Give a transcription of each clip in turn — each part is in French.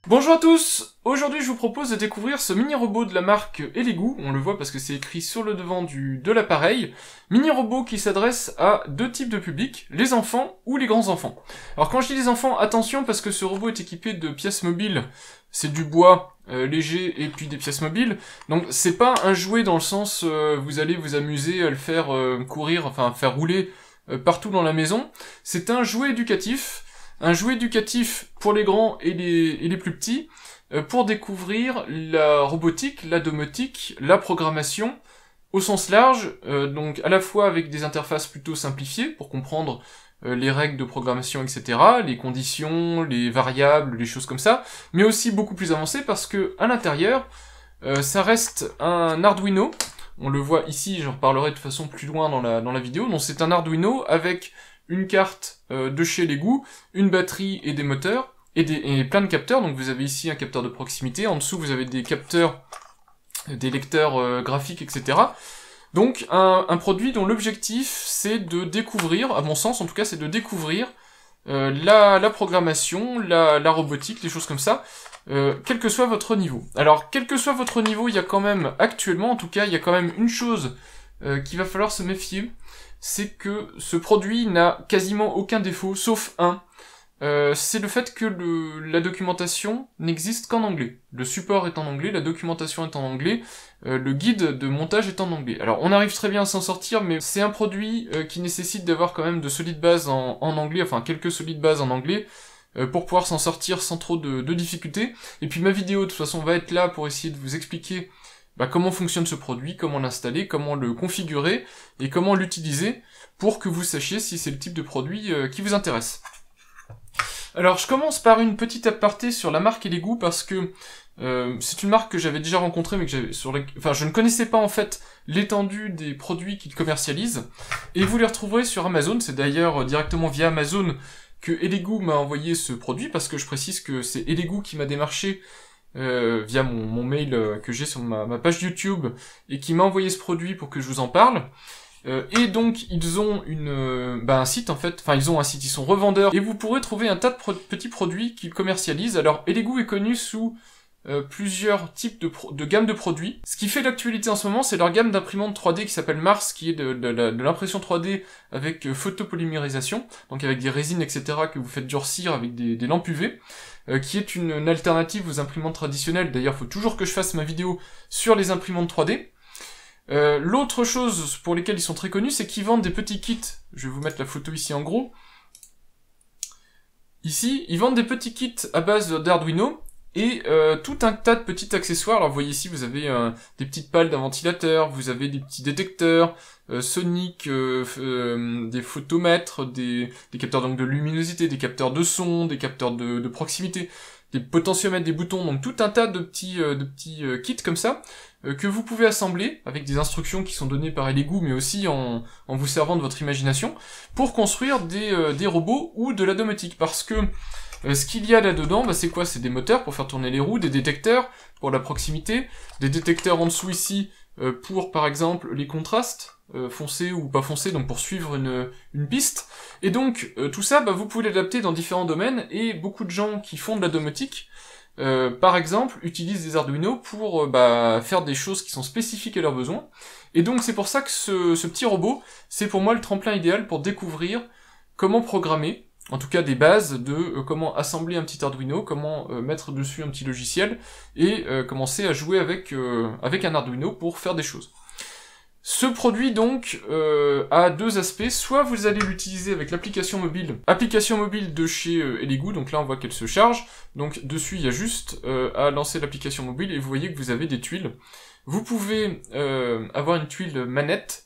Bonjour à tous! Aujourd'hui je vous propose de découvrir ce mini-robot de la marque Elegoo, on le voit parce que c'est écrit sur le devant de l'appareil, mini-robot qui s'adresse à deux types de publics, les enfants ou les grands enfants. Alors quand je dis les enfants, attention parce que ce robot est équipé de pièces mobiles, c'est du bois léger et puis des pièces mobiles, donc c'est pas un jouet dans le sens vous allez vous amuser à le faire courir, enfin faire rouler partout dans la maison, c'est un jouet éducatif. Un jouet éducatif pour les grands et les plus petits, pour découvrir la robotique, la domotique, la programmation, au sens large, donc à la fois avec des interfaces plutôt simplifiées, pour comprendre les règles de programmation, etc., les conditions, les variables, les choses comme ça, mais aussi beaucoup plus avancées, parce que à l'intérieur, ça reste un Arduino, on le voit ici, j'en reparlerai de façon plus loin dans la vidéo, donc c'est un Arduino avec une carte de chez Elegoo, une batterie et des moteurs, et plein de capteurs, donc vous avez ici un capteur de proximité, en dessous vous avez des capteurs, des lecteurs graphiques, etc. Donc un produit dont l'objectif c'est de découvrir, à mon sens en tout cas, c'est de découvrir la programmation, la robotique, les choses comme ça, quel que soit votre niveau. Alors quel que soit votre niveau, il y a quand même, actuellement en tout cas, il y a quand même une chose qu'il va falloir se méfier, c'est que ce produit n'a quasiment aucun défaut, sauf un. C'est le fait que la documentation n'existe qu'en anglais. Le support est en anglais, la documentation est en anglais, le guide de montage est en anglais. Alors on arrive très bien à s'en sortir, mais c'est un produit qui nécessite d'avoir quand même de solides bases en anglais, enfin quelques solides bases en anglais, pour pouvoir s'en sortir sans trop de difficultés. Et puis ma vidéo de toute façon va être là pour essayer de vous expliquer comment fonctionne ce produit, comment l'installer, comment le configurer, et comment l'utiliser, pour que vous sachiez si c'est le type de produit qui vous intéresse. Alors je commence par une petite aparté sur la marque Elegoo, parce que c'est une marque que j'avais déjà rencontrée, mais que je ne connaissais pas en fait l'étendue des produits qu'ils commercialisent, et vous les retrouverez sur Amazon, c'est d'ailleurs directement via Amazon que Elegoo m'a envoyé ce produit, parce que je précise que c'est Elegoo qui m'a démarché via mon mail que j'ai sur ma page YouTube, et qui m'a envoyé ce produit pour que je vous en parle. Et donc ils ont un site en fait, enfin ils ont un site, ils sont revendeurs, et vous pourrez trouver un tas de petits produits qu'ils commercialisent. Alors Elegoo est connu sous plusieurs types de gamme de produits. Ce qui fait l'actualité en ce moment, c'est leur gamme d'imprimantes 3D qui s'appelle Mars, qui est de l'impression 3D avec photopolymérisation, donc avec des résines, etc., que vous faites durcir avec des lampes UV, qui est une alternative aux imprimantes traditionnelles. D'ailleurs, il faut toujours que je fasse ma vidéo sur les imprimantes 3D. L'autre chose pour lesquelles ils sont très connus, c'est qu'ils vendent des petits kits. Je vais vous mettre la photo ici en gros. Ici, ils vendent des petits kits à base d'Arduino, et tout un tas de petits accessoires. Alors vous voyez ici, vous avez des petites pales d'un ventilateur, vous avez des petits détecteurs soniques, des photomètres, des capteurs donc de luminosité, des capteurs de son, des capteurs de proximité, des potentiomètres, des boutons, donc tout un tas de petits kits comme ça, que vous pouvez assembler avec des instructions qui sont données par Elegoo, mais aussi en vous servant de votre imagination, pour construire des robots ou de la domotique, parce que ce qu'il y a là-dedans, c'est quoi? C'est des moteurs pour faire tourner les roues, des détecteurs pour la proximité, des détecteurs en dessous ici pour, par exemple, les contrastes, foncés ou pas foncés, donc pour suivre une piste. Et donc, tout ça, vous pouvez l'adapter dans différents domaines, et beaucoup de gens qui font de la domotique, par exemple, utilisent des Arduino pour faire des choses qui sont spécifiques à leurs besoins. Et donc, c'est pour ça que ce petit robot, c'est pour moi le tremplin idéal pour découvrir comment programmer, en tout cas des bases de comment assembler un petit Arduino, comment mettre dessus un petit logiciel, et commencer à jouer avec un Arduino pour faire des choses. Ce produit donc a deux aspects, soit vous allez l'utiliser avec l'application mobile de chez Elegoo, donc là on voit qu'elle se charge, donc dessus il y a juste à lancer l'application mobile, et vous voyez que vous avez des tuiles. Vous pouvez avoir une tuile manette,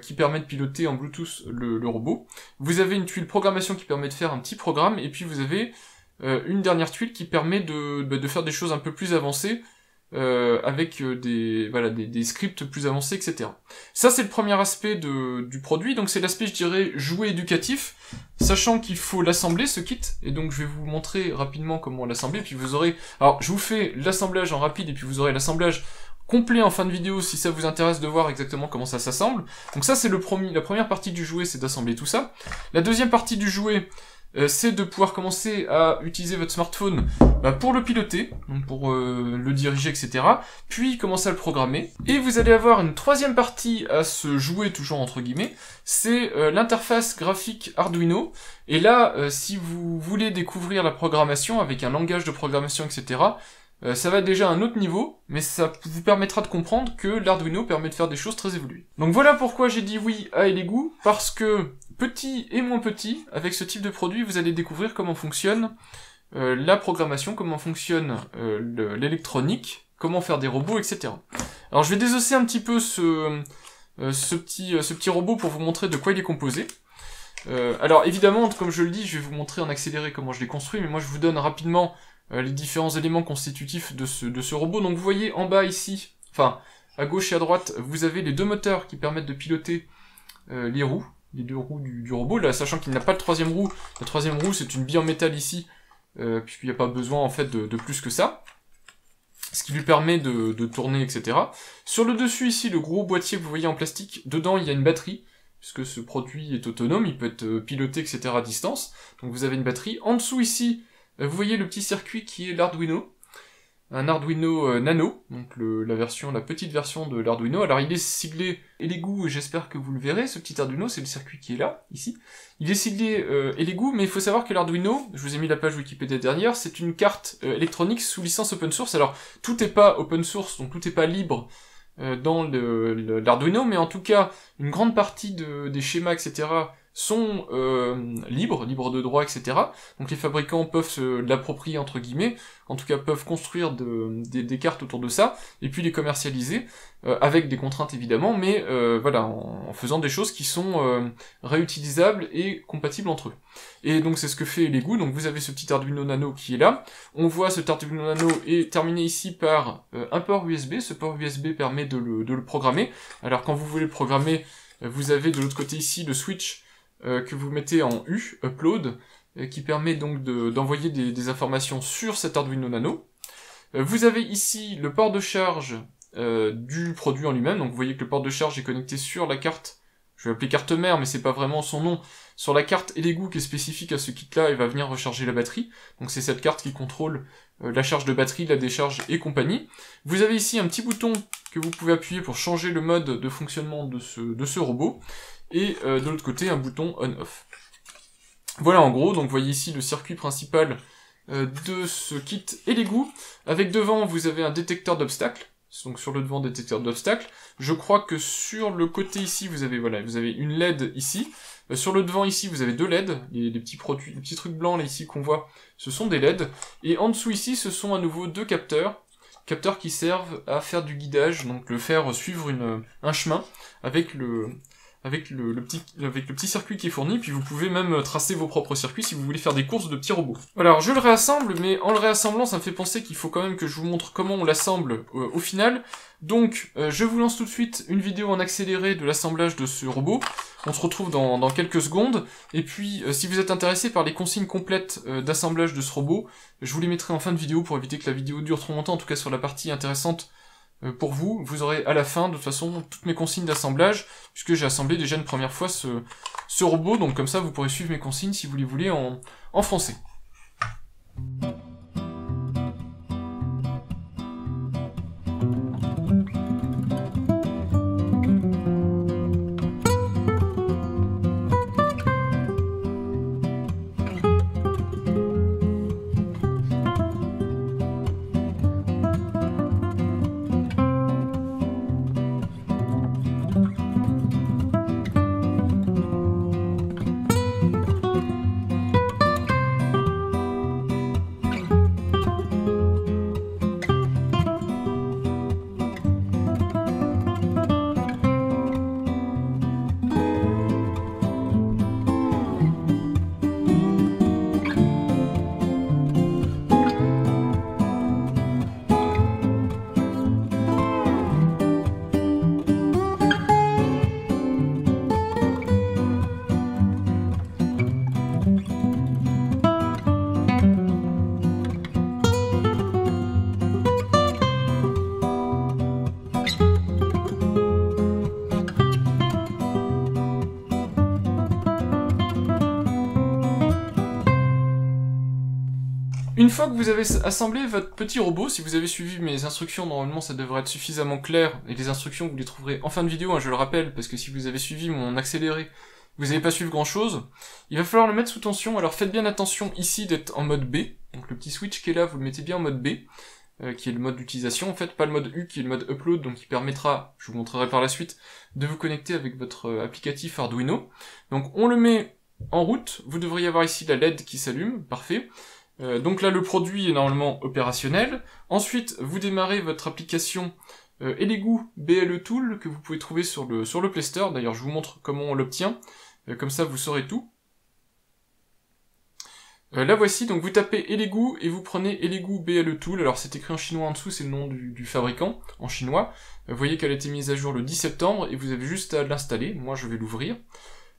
qui permet de piloter en Bluetooth le robot. Vous avez une tuile programmation qui permet de faire un petit programme, et puis vous avez une dernière tuile qui permet de faire des choses un peu plus avancées, avec des scripts plus avancés, etc. Ça c'est le premier aspect du produit, donc c'est l'aspect, je dirais, jouet éducatif, sachant qu'il faut l'assembler, ce kit, et donc je vais vous montrer rapidement comment l'assembler, puis vous aurez... Alors je vous fais l'assemblage en rapide, et puis vous aurez l'assemblage complet en fin de vidéo si ça vous intéresse de voir exactement comment ça s'assemble. Donc ça c'est la première partie du jouet, c'est d'assembler tout ça. La deuxième partie du jouet, c'est de pouvoir commencer à utiliser votre smartphone pour le piloter, donc pour le diriger, etc. Puis commencer à le programmer. Et vous allez avoir une troisième partie à ce jouet, toujours entre guillemets, c'est l'interface graphique Arduino. Et là, si vous voulez découvrir la programmation avec un langage de programmation, etc., ça va être déjà à un autre niveau, mais ça vous permettra de comprendre que l'Arduino permet de faire des choses très évoluées. Donc voilà pourquoi j'ai dit oui à Elegoo, parce que petit et moins petit, avec ce type de produit, vous allez découvrir comment fonctionne la programmation, comment fonctionne l'électronique, comment faire des robots, etc. Alors je vais désosser un petit peu ce petit robot pour vous montrer de quoi il est composé. Alors évidemment, comme je le dis, je vais vous montrer en accéléré comment je l'ai construit, mais moi je vous donne rapidement les différents éléments constitutifs de ce robot. Donc vous voyez en bas ici, enfin à gauche et à droite, vous avez les deux moteurs qui permettent de piloter les roues, les deux roues du robot, là sachant qu'il n'a pas de troisième roue. La troisième roue c'est une bille en métal ici, puisqu'il n'y a pas besoin en fait de plus que ça, ce qui lui permet de tourner, etc. Sur le dessus ici, le gros boîtier que vous voyez en plastique, dedans il y a une batterie, puisque ce produit est autonome, il peut être piloté, etc. à distance, donc vous avez une batterie. En dessous ici, vous voyez le petit circuit qui est l'Arduino, un Arduino Nano, donc la petite version de l'Arduino. Alors il est siglé Elegoo, et j'espère que vous le verrez, ce petit Arduino, c'est le circuit qui est là, ici. Il est siglé Elegoo, mais il faut savoir que l'Arduino, je vous ai mis la page Wikipédia derrière, c'est une carte électronique sous licence open source. Alors tout n'est pas open source, donc tout n'est pas libre dans l'Arduino, mais en tout cas, une grande partie des schémas, etc., sont libres de droit, etc. Donc les fabricants peuvent se l'approprier, entre guillemets, en tout cas peuvent construire des cartes autour de ça, et puis les commercialiser, avec des contraintes évidemment, mais voilà, en faisant des choses qui sont réutilisables et compatibles entre eux. Et donc c'est ce que fait Elegoo. Donc vous avez ce petit Arduino Nano qui est là, on voit cet Arduino Nano est terminé ici par un port USB, ce port USB permet de le programmer. Alors quand vous voulez le programmer, vous avez de l'autre côté ici le switch que vous mettez en U, upload, qui permet donc d'envoyer des informations sur cet Arduino Nano. Vous avez ici le port de charge du produit en lui-même, donc vous voyez que le port de charge est connecté sur la carte, je vais l'appeler carte mère, mais c'est pas vraiment son nom, sur la carte Elegoo qui est spécifique à ce kit-là, et va venir recharger la batterie, donc c'est cette carte qui contrôle la charge de batterie, la décharge et compagnie. Vous avez ici un petit bouton que vous pouvez appuyer pour changer le mode de fonctionnement de ce robot, et de l'autre côté un bouton on-off. Voilà en gros, donc vous voyez ici le circuit principal de ce kit Elegoo, avec devant vous avez un détecteur d'obstacles, donc sur le devant détecteur d'obstacles. Je crois que sur le côté ici vous avez une LED ici, sur le devant ici vous avez deux LED, les petits trucs blancs là ici qu'on voit, ce sont des LED, et en dessous ici ce sont à nouveau deux capteurs qui servent à faire du guidage, donc le faire suivre un chemin avec le petit circuit qui est fourni, puis vous pouvez même tracer vos propres circuits si vous voulez faire des courses de petits robots. Voilà, alors je le réassemble, mais en le réassemblant, ça me fait penser qu'il faut quand même que je vous montre comment on l'assemble au final. Donc, je vous lance tout de suite une vidéo en accéléré de l'assemblage de ce robot. On se retrouve dans quelques secondes, et puis si vous êtes intéressé par les consignes complètes d'assemblage de ce robot, je vous les mettrai en fin de vidéo pour éviter que la vidéo dure trop longtemps, en tout cas sur la partie intéressante. Pour vous, vous aurez à la fin, de toute façon, toutes mes consignes d'assemblage, puisque j'ai assemblé déjà une première fois ce robot, donc comme ça vous pourrez suivre mes consignes si vous les voulez en français. Une fois que vous avez assemblé votre petit robot, si vous avez suivi mes instructions, normalement ça devrait être suffisamment clair, et les instructions vous les trouverez en fin de vidéo, hein, je le rappelle, parce que si vous avez suivi mon accéléré, vous n'allez pas suivre grand chose. Il va falloir le mettre sous tension, alors faites bien attention ici d'être en mode B, donc le petit switch qui est là, vous le mettez bien en mode B, qui est le mode d'utilisation en fait, pas le mode U qui est le mode upload, donc qui permettra, je vous montrerai par la suite, de vous connecter avec votre applicatif Arduino. Donc on le met en route, vous devriez avoir ici la LED qui s'allume, parfait. Donc là le produit est normalement opérationnel. Ensuite vous démarrez votre application Elegoo BLE Tool que vous pouvez trouver sur le Play Store. D'ailleurs je vous montre comment on l'obtient, comme ça vous saurez tout. La voici, donc vous tapez Elegoo et vous prenez Elegoo BLE Tool. Alors c'est écrit en chinois en dessous, c'est le nom du fabricant en chinois. Vous voyez qu'elle a été mise à jour le 10 septembre et vous avez juste à l'installer. Moi je vais l'ouvrir.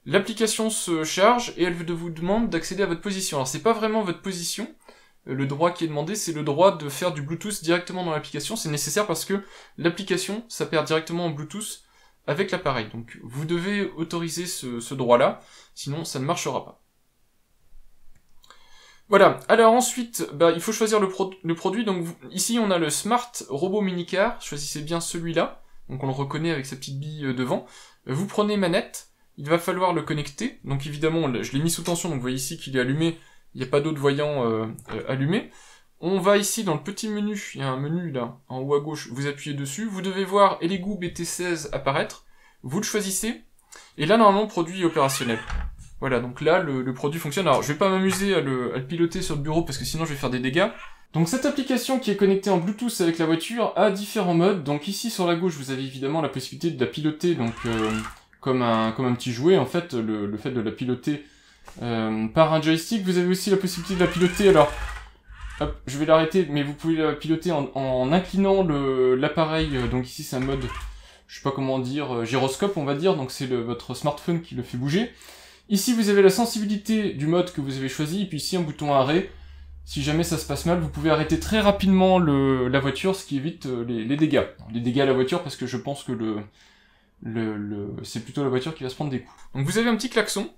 L'application se charge et elle vous demande d'accéder à votre position. Alors c'est pas vraiment votre position, le droit qui est demandé, c'est le droit de faire du Bluetooth directement dans l'application. C'est nécessaire parce que l'application s'appelle directement en Bluetooth avec l'appareil. Donc vous devez autoriser ce droit-là, sinon ça ne marchera pas. Voilà, alors ensuite, il faut choisir le produit. Donc ici on a le Smart Robot Minicar, choisissez bien celui-là, donc on le reconnaît avec sa petite bille devant. Vous prenez manette. Il va falloir le connecter, donc évidemment je l'ai mis sous tension, donc vous voyez ici qu'il est allumé, il n'y a pas d'autre voyant allumé. On va ici dans le petit menu, il y a un menu là, en haut à gauche, vous appuyez dessus, vous devez voir Elegoo BT16 apparaître, vous le choisissez, et là normalement produit opérationnel. Voilà, donc là le produit fonctionne. Alors je vais pas m'amuser à le piloter sur le bureau parce que sinon je vais faire des dégâts. Donc cette application qui est connectée en Bluetooth avec la voiture a différents modes, donc ici sur la gauche vous avez évidemment la possibilité de la piloter, donc... comme un petit jouet, en fait, le fait de la piloter par un joystick. Vous avez aussi la possibilité de la piloter, alors, hop, je vais l'arrêter, mais vous pouvez la piloter en inclinant l'appareil, donc ici c'est un mode, je sais pas comment dire, gyroscope on va dire, donc c'est votre smartphone qui le fait bouger. Ici vous avez la sensibilité du mode que vous avez choisi, et puis ici un bouton arrêt. Si jamais ça se passe mal, vous pouvez arrêter très rapidement la voiture, ce qui évite les dégâts. Les dégâts à la voiture, parce que je pense que c'est plutôt la voiture qui va se prendre des coups. Donc vous avez un petit klaxon.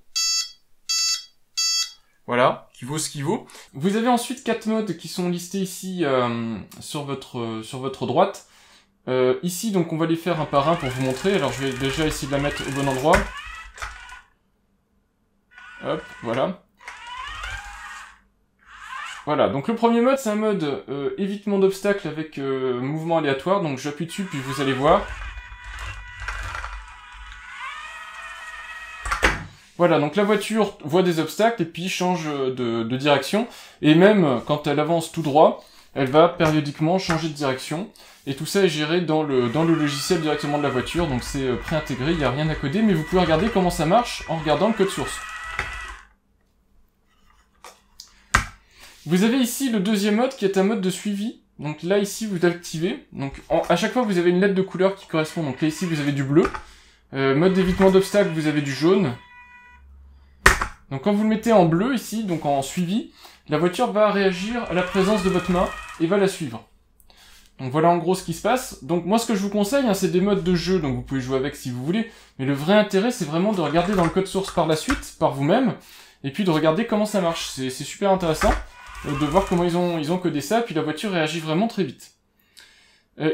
Voilà, qui vaut ce qu'il vaut. Vous avez ensuite 4 modes qui sont listés ici sur votre droite. Ici, donc on va les faire un par un pour vous montrer. Alors je vais déjà essayer de la mettre au bon endroit. Hop, voilà. Voilà, donc le premier mode, c'est un mode évitement d'obstacles avec mouvement aléatoire. Donc j'appuie dessus, puis vous allez voir. Voilà, donc la voiture voit des obstacles et puis change de direction. Et même quand elle avance tout droit, elle va périodiquement changer de direction. Et tout ça est géré dans le logiciel directement de la voiture, donc c'est préintégré, il n'y a rien à coder, mais vous pouvez regarder comment ça marche en regardant le code source. Vous avez ici le deuxième mode qui est un mode de suivi. Donc là ici vous l'activez. Donc à chaque fois vous avez une lettre de couleur qui correspond. Donc là ici vous avez du bleu. Mode d'évitement d'obstacles, vous avez du jaune. Donc quand vous le mettez en bleu ici, donc en suivi, la voiture va réagir à la présence de votre main et va la suivre. Donc voilà en gros ce qui se passe. Donc moi ce que je vous conseille, c'est des modes de jeu, donc vous pouvez jouer avec si vous voulez, mais le vrai intérêt c'est vraiment de regarder dans le code source par la suite, par vous-même, et puis de regarder comment ça marche. C'est super intéressant de voir comment ils ont codé ça, puis la voiture réagit vraiment très vite.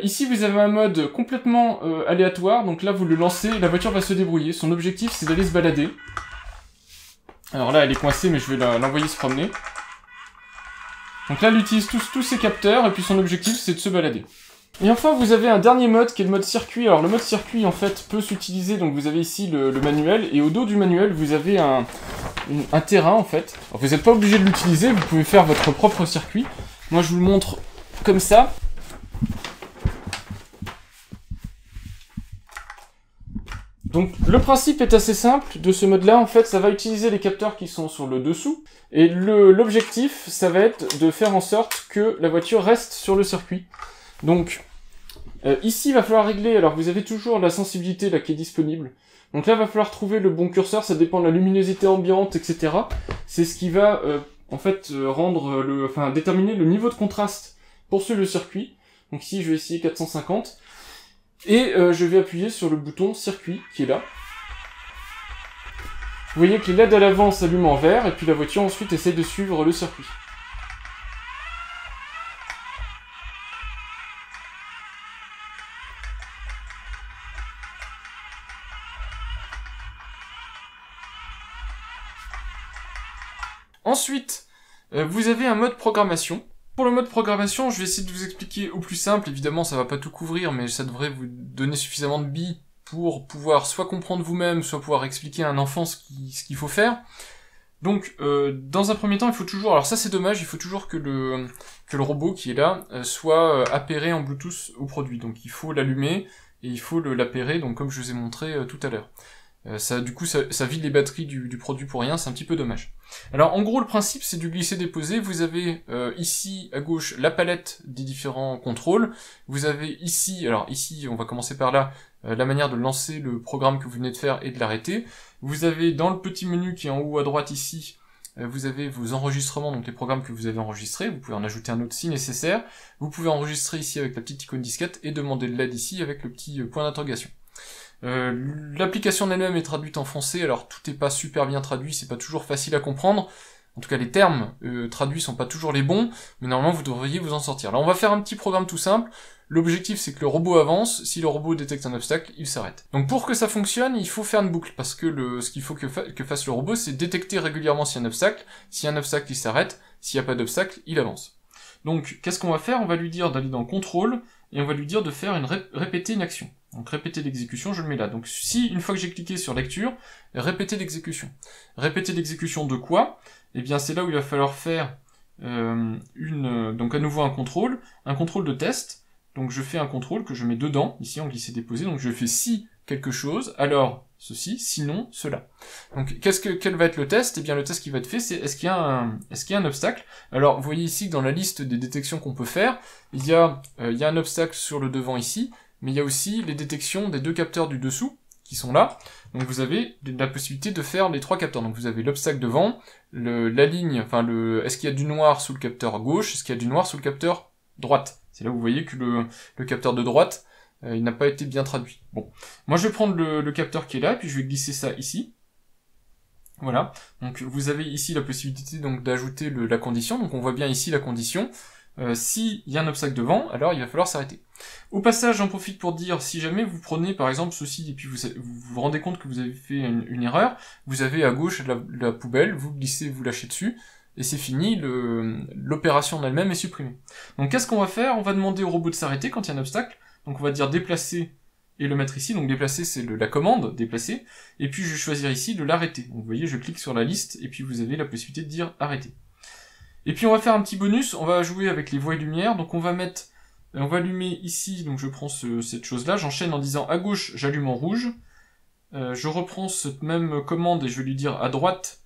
Ici vous avez un mode complètement aléatoire, donc là vous le lancez, la voiture va se débrouiller. Son objectif c'est d'aller se balader. Alors là, elle est coincée, mais je vais l'envoyer se promener. Donc là, elle utilise tous ses capteurs, et puis son objectif, c'est de se balader. Et enfin, vous avez un dernier mode, qui est le mode circuit. Alors le mode circuit, en fait, peut s'utiliser, donc vous avez ici le manuel, et au dos du manuel, vous avez un terrain, en fait. Alors, vous n'êtes pas obligé de l'utiliser, vous pouvez faire votre propre circuit. Moi, je vous le montre comme ça. Donc le principe est assez simple de ce mode-là, en fait ça va utiliser les capteurs qui sont sur le dessous, et l'objectif ça va être de faire en sorte que la voiture reste sur le circuit. Donc ici il va falloir régler, alors vous avez toujours la sensibilité là qui est disponible, donc là il va falloir trouver le bon curseur, ça dépend de la luminosité ambiante, etc. C'est ce qui va en fait déterminer le niveau de contraste pour suivre le circuit. Donc ici je vais essayer 450. Et je vais appuyer sur le bouton circuit qui est là. Vous voyez que les LED à l'avant s'allument en vert et puis la voiture ensuite essaye de suivre le circuit. Ensuite, vous avez un mode programmation. Pour le mode programmation, je vais essayer de vous expliquer au plus simple. Évidemment, ça va pas tout couvrir, mais ça devrait vous donner suffisamment de billes pour pouvoir soit comprendre vous-même, soit pouvoir expliquer à un enfant ce qu'il faut faire. Donc, dans un premier temps, il faut toujours... Alors ça, c'est dommage, il faut toujours que le robot qui est là soit appairé en Bluetooth au produit. Donc, il faut l'allumer et il faut l'appairer, donc comme je vous ai montré tout à l'heure. Du coup, ça vide les batteries du produit pour rien, c'est un petit peu dommage. Alors, en gros, le principe, c'est du glisser-déposer. Vous avez ici, à gauche, la palette des différents contrôles. Vous avez ici, alors ici, on va commencer par là, la manière de lancer le programme que vous venez de faire et de l'arrêter. Vous avez, dans le petit menu qui est en haut à droite ici, vous avez vos enregistrements, donc les programmes que vous avez enregistrés. Vous pouvez en ajouter un autre si nécessaire. Vous pouvez enregistrer ici avec la petite icône disquette et demander de l'aide ici avec le petit point d'interrogation. L'application en elle-même est traduite en français, alors tout n'est pas super bien traduit, c'est pas toujours facile à comprendre. En tout cas, les termes traduits sont pas toujours les bons, mais normalement vous devriez vous en sortir. Alors on va faire un petit programme tout simple. L'objectif c'est que le robot avance, si le robot détecte un obstacle, il s'arrête. Donc pour que ça fonctionne, il faut faire une boucle, parce que ce qu'il faut que fasse le robot, c'est détecter régulièrement s'il y a un obstacle. S'il y a un obstacle, il s'arrête. S'il n'y a pas d'obstacle, il avance. Donc qu'est-ce qu'on va faire? On va lui dire d'aller dans Contrôle, et on va lui dire de faire répéter une action. Donc répéter l'exécution, je le mets là. Donc si, une fois que j'ai cliqué sur lecture, répéter l'exécution. Répéter l'exécution de quoi? Eh bien c'est là où il va falloir faire donc à nouveau un contrôle de test. Donc je fais un contrôle que je mets dedans, ici en glisser-déposer, donc je fais si quelque chose, alors ceci, sinon cela. Donc quel va être le test? Eh bien le test qui va être fait, c'est est-ce qu'il y a un obstacle? Alors vous voyez ici que dans la liste des détections qu'on peut faire, il y a un obstacle sur le devant ici, mais il y a aussi les détections des deux capteurs du dessous, qui sont là. Donc vous avez la possibilité de faire les trois capteurs. Donc vous avez l'obstacle devant, la ligne, enfin est-ce qu'il y a du noir sous le capteur gauche, est-ce qu'il y a du noir sous le capteur droite. C'est là où vous voyez que le capteur de droite, il n'a pas été bien traduit. Bon, moi je vais prendre le capteur qui est là, puis je vais glisser ça ici. Voilà, donc vous avez ici la possibilité donc d'ajouter la condition, donc on voit bien ici la condition. S'il y a un obstacle devant, alors il va falloir s'arrêter. Au passage, j'en profite pour dire, si jamais vous prenez par exemple ceci, et puis vous rendez compte que vous avez fait une erreur, vous avez à gauche la poubelle, vous glissez, vous lâchez dessus, et c'est fini, l'opération en elle-même est supprimée. Donc qu'est-ce qu'on va faire? On va demander au robot de s'arrêter quand il y a un obstacle, donc on va dire déplacer, et le mettre ici, donc déplacer c'est la commande, déplacer, et puis je vais choisir ici de l'arrêter. Donc vous voyez, je clique sur la liste, et puis vous avez la possibilité de dire arrêter. Et puis on va faire un petit bonus, on va jouer avec les voies et lumière, donc on va allumer ici, donc je prends cette chose-là, j'enchaîne en disant à gauche, j'allume en rouge, je reprends cette même commande et je vais lui dire à droite,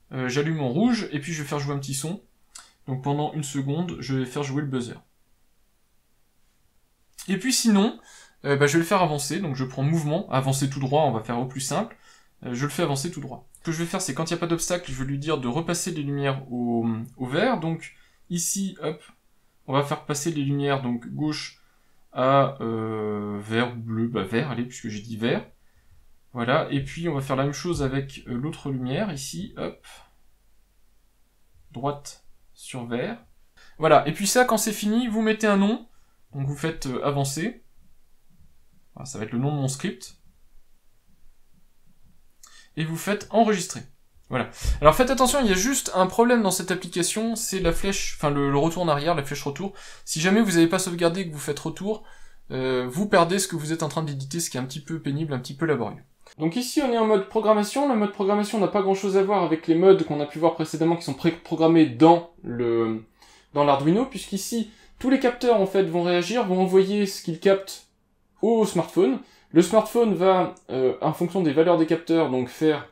j'allume en rouge, et puis je vais faire jouer un petit son, donc pendant une seconde, je vais faire jouer le buzzer. Et puis sinon, je vais le faire avancer, donc je prends mouvement, avancer tout droit, on va faire au plus simple, je le fais avancer tout droit. Ce que je vais faire, c'est quand il n'y a pas d'obstacle, je vais lui dire de repasser les lumières au vert, donc ici, hop, on va faire passer les lumières, donc gauche à vert ou bleu, vert, allez, puisque j'ai dit vert. Voilà, et puis on va faire la même chose avec l'autre lumière, ici, hop, droite sur vert. Voilà, et puis ça, quand c'est fini, vous mettez un nom, donc vous faites avancer. Voilà, ça va être le nom de mon script. Et vous faites enregistrer. Voilà. Alors faites attention, il y a juste un problème dans cette application, c'est la flèche, enfin le retour en arrière, la flèche retour. Si jamais vous n'avez pas sauvegardé et que vous faites retour, vous perdez ce que vous êtes en train d'éditer, ce qui est un petit peu pénible, un petit peu laborieux. Donc ici on est en mode programmation, le mode programmation n'a pas grand chose à voir avec les modes qu'on a pu voir précédemment qui sont pré-programmés dans l'Arduino, puisqu'ici tous les capteurs en fait vont réagir, vont envoyer ce qu'ils captent au smartphone. Le smartphone va, en fonction des valeurs des capteurs, donc faire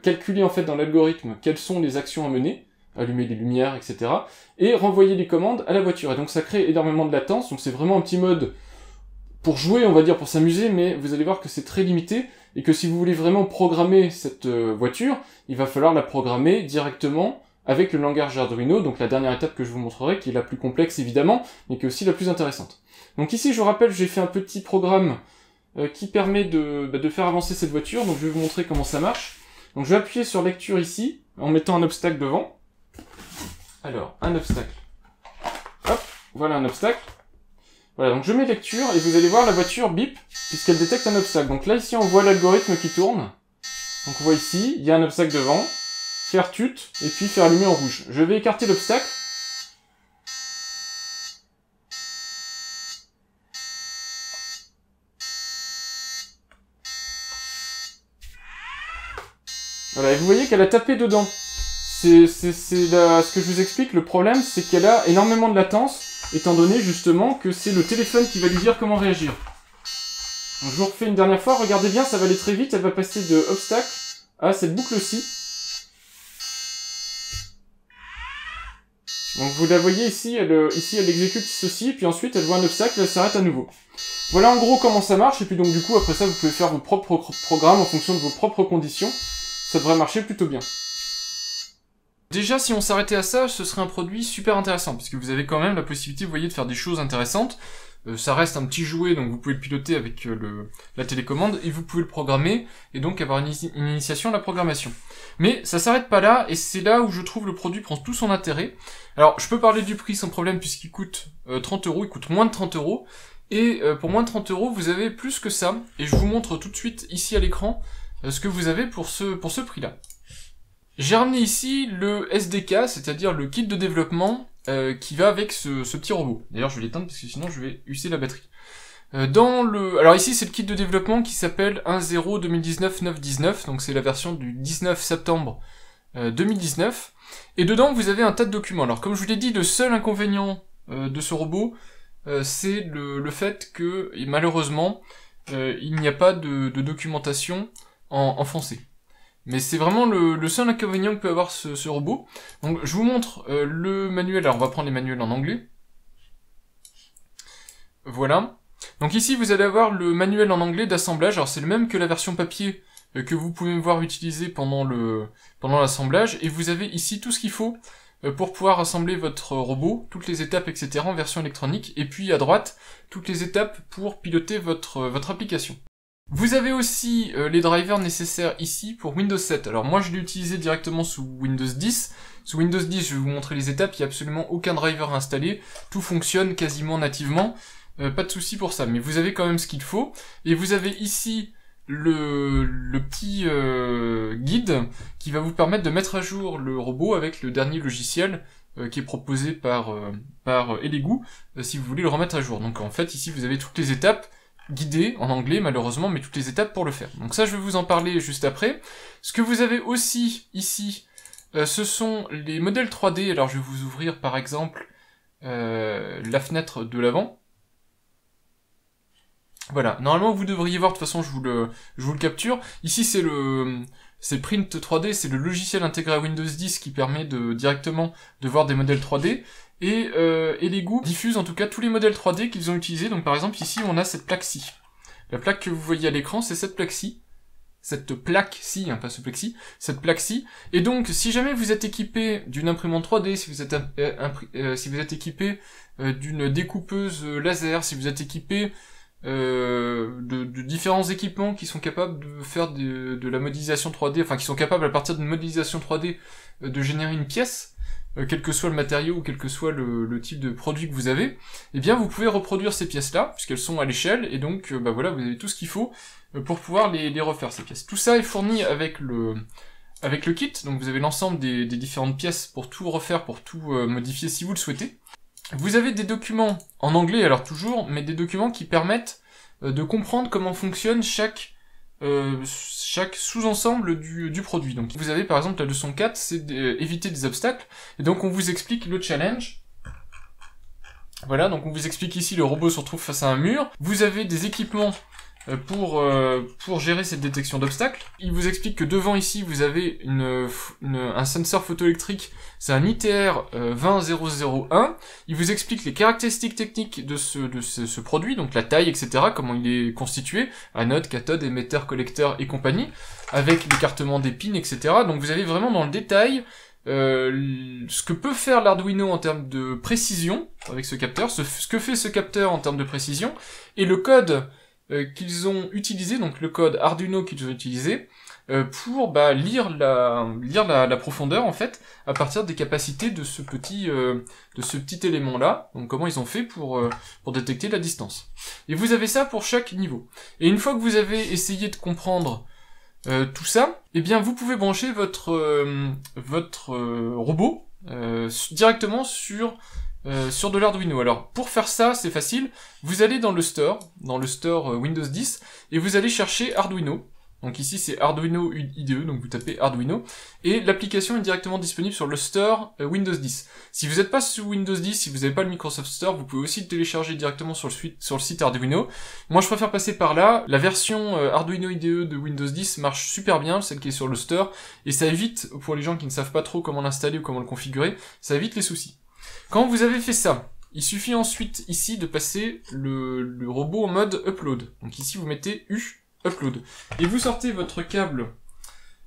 calculer en fait dans l'algorithme quelles sont les actions à mener, allumer les lumières, etc. et renvoyer les commandes à la voiture. Et donc ça crée énormément de latence, donc c'est vraiment un petit mode pour jouer, on va dire, pour s'amuser, mais vous allez voir que c'est très limité, et que si vous voulez vraiment programmer cette voiture, il va falloir la programmer directement avec le langage Arduino, donc la dernière étape que je vous montrerai, qui est la plus complexe évidemment, mais qui est aussi la plus intéressante. Donc ici, je vous rappelle, j'ai fait un petit programme qui permet de faire avancer cette voiture, donc je vais vous montrer comment ça marche. Donc je vais appuyer sur lecture ici, en mettant un obstacle devant. Alors, un obstacle. Hop, voilà un obstacle. Voilà, donc je mets lecture, et vous allez voir la voiture bip, puisqu'elle détecte un obstacle. Donc là, ici, on voit l'algorithme qui tourne. Donc on voit ici, il y a un obstacle devant. faire tut, et puis faire allumer en rouge. Je vais écarter l'obstacle. Voilà, et vous voyez qu'elle a tapé dedans. Ce que je vous explique, le problème, c'est qu'elle a énormément de latence, étant donné justement que c'est le téléphone qui va lui dire comment réagir. Donc, je vous refais une dernière fois, regardez bien, ça va aller très vite, elle va passer de obstacle à cette boucle-ci. Donc vous la voyez ici, elle exécute ceci, puis ensuite elle voit un obstacle, elle s'arrête à nouveau. Voilà en gros comment ça marche, et puis donc du coup après ça vous pouvez faire vos propres programmes en fonction de vos propres conditions. Ça devrait marcher plutôt bien. Déjà, si on s'arrêtait à ça, ce serait un produit super intéressant, parce que vous avez quand même la possibilité, vous voyez, de faire des choses intéressantes. Ça reste un petit jouet, donc vous pouvez le piloter avec la télécommande, et vous pouvez le programmer, et donc avoir une initiation à la programmation. Mais ça s'arrête pas là, et c'est là où je trouve le produit prend tout son intérêt. Alors, je peux parler du prix sans problème, puisqu'il coûte 30 €, il coûte moins de 30 €, et pour moins de 30 €, vous avez plus que ça, et je vous montre tout de suite, ici à l'écran, ce que vous avez pour ce prix-là. J'ai ramené ici le SDK, c'est-à-dire le kit de développement qui va avec ce petit robot. D'ailleurs, je vais l'éteindre parce que sinon je vais user la batterie. Alors ici, c'est le kit de développement qui s'appelle 1.0.2019.9.19, donc c'est la version du 19 septembre 2019. Et dedans, vous avez un tas de documents. Alors, comme je vous l'ai dit, le seul inconvénient de ce robot, c'est le fait que, malheureusement, il n'y a pas de documentation en français. Mais c'est vraiment le seul inconvénient que peut avoir ce robot. Donc je vous montre le manuel, alors on va prendre les manuels en anglais. Voilà. Donc ici vous allez avoir le manuel en anglais d'assemblage, alors c'est le même que la version papier que vous pouvez voir utiliser pendant l'assemblage, et vous avez ici tout ce qu'il faut pour pouvoir assembler votre robot, toutes les étapes, etc. en version électronique, et puis à droite, toutes les étapes pour piloter votre application. Vous avez aussi les drivers nécessaires ici pour Windows 7. Alors moi je l'ai utilisé directement sous Windows 10. Sous Windows 10, je vais vous montrer les étapes, il n'y a absolument aucun driver installé, tout fonctionne quasiment nativement, pas de souci pour ça. Mais vous avez quand même ce qu'il faut, et vous avez ici le petit guide qui va vous permettre de mettre à jour le robot avec le dernier logiciel qui est proposé par Elegoo, si vous voulez le remettre à jour. Donc en fait ici vous avez toutes les étapes, guidé en anglais malheureusement, mais toutes les étapes pour le faire. Donc ça je vais vous en parler juste après. Ce que vous avez aussi ici, ce sont les modèles 3D. Alors je vais vous ouvrir par exemple la fenêtre de l'avant. Voilà, normalement vous devriez voir, de toute façon je vous le capture. Ici c'est Print 3D, c'est le logiciel intégré à Windows 10 qui permet directement de voir des modèles 3D. Et Elegoo diffuse en tout cas tous les modèles 3D qu'ils ont utilisés. Donc par exemple ici on a cette plaque-ci. La plaque que vous voyez à l'écran, c'est cette plaque-ci. Cette plaque-ci, hein, pas ce plexi, cette plaque-ci. Et donc si jamais vous êtes équipé d'une imprimante 3D, si vous êtes équipé d'une découpeuse laser, si vous êtes équipé de différents équipements qui sont capables de faire de la modélisation 3D, enfin qui sont capables à partir d'une modélisation 3D de générer une pièce, quel que soit le matériau ou quel que soit le type de produit que vous avez, eh bien vous pouvez reproduire ces pièces-là, puisqu'elles sont à l'échelle, et donc bah voilà, vous avez tout ce qu'il faut pour pouvoir les refaire, ces pièces. Tout ça est fourni avec le kit, donc vous avez l'ensemble des différentes pièces pour tout refaire, pour tout modifier si vous le souhaitez. Vous avez des documents en anglais, alors toujours, mais des documents qui permettent de comprendre comment fonctionne chaque sous-ensemble du produit. Donc vous avez par exemple la leçon 4, c'est éviter des obstacles, et donc on vous explique le challenge. Voilà, donc on vous explique ici le robot se retrouve face à un mur. Vous avez des équipements pour gérer cette détection d'obstacles. Il vous explique que devant ici vous avez un sensor photoélectrique, c'est un ITR 20001. Il vous explique les caractéristiques techniques de ce produit, donc la taille, etc., comment il est constitué, anode, cathode, émetteur, collecteur et compagnie, avec l'écartement des pins, etc. Donc vous avez vraiment dans le détail ce que peut faire l'Arduino en termes de précision avec ce capteur, ce que fait ce capteur en termes de précision, et le code qu'ils ont utilisé, donc le code Arduino qu'ils ont utilisé, pour lire la profondeur en fait, à partir des capacités de ce petit élément là, donc comment ils ont fait pour détecter la distance. Et vous avez ça pour chaque niveau. Et une fois que vous avez essayé de comprendre tout ça, eh bien vous pouvez brancher votre robot directement sur de l'Arduino. Alors pour faire ça, c'est facile, vous allez dans le store Windows 10, et vous allez chercher Arduino. Donc ici c'est Arduino IDE, donc vous tapez Arduino, et l'application est directement disponible sur le store Windows 10. Si vous n'êtes pas sous Windows 10, si vous n'avez pas le Microsoft Store, vous pouvez aussi le télécharger directement sur le site Arduino. Moi je préfère passer par là, la version Arduino IDE de Windows 10 marche super bien, celle qui est sur le store, et ça évite, pour les gens qui ne savent pas trop comment l'installer ou comment le configurer, ça évite les soucis. Quand vous avez fait ça, il suffit ensuite ici de passer le robot en mode upload. Donc ici vous mettez U upload. Et vous sortez votre câble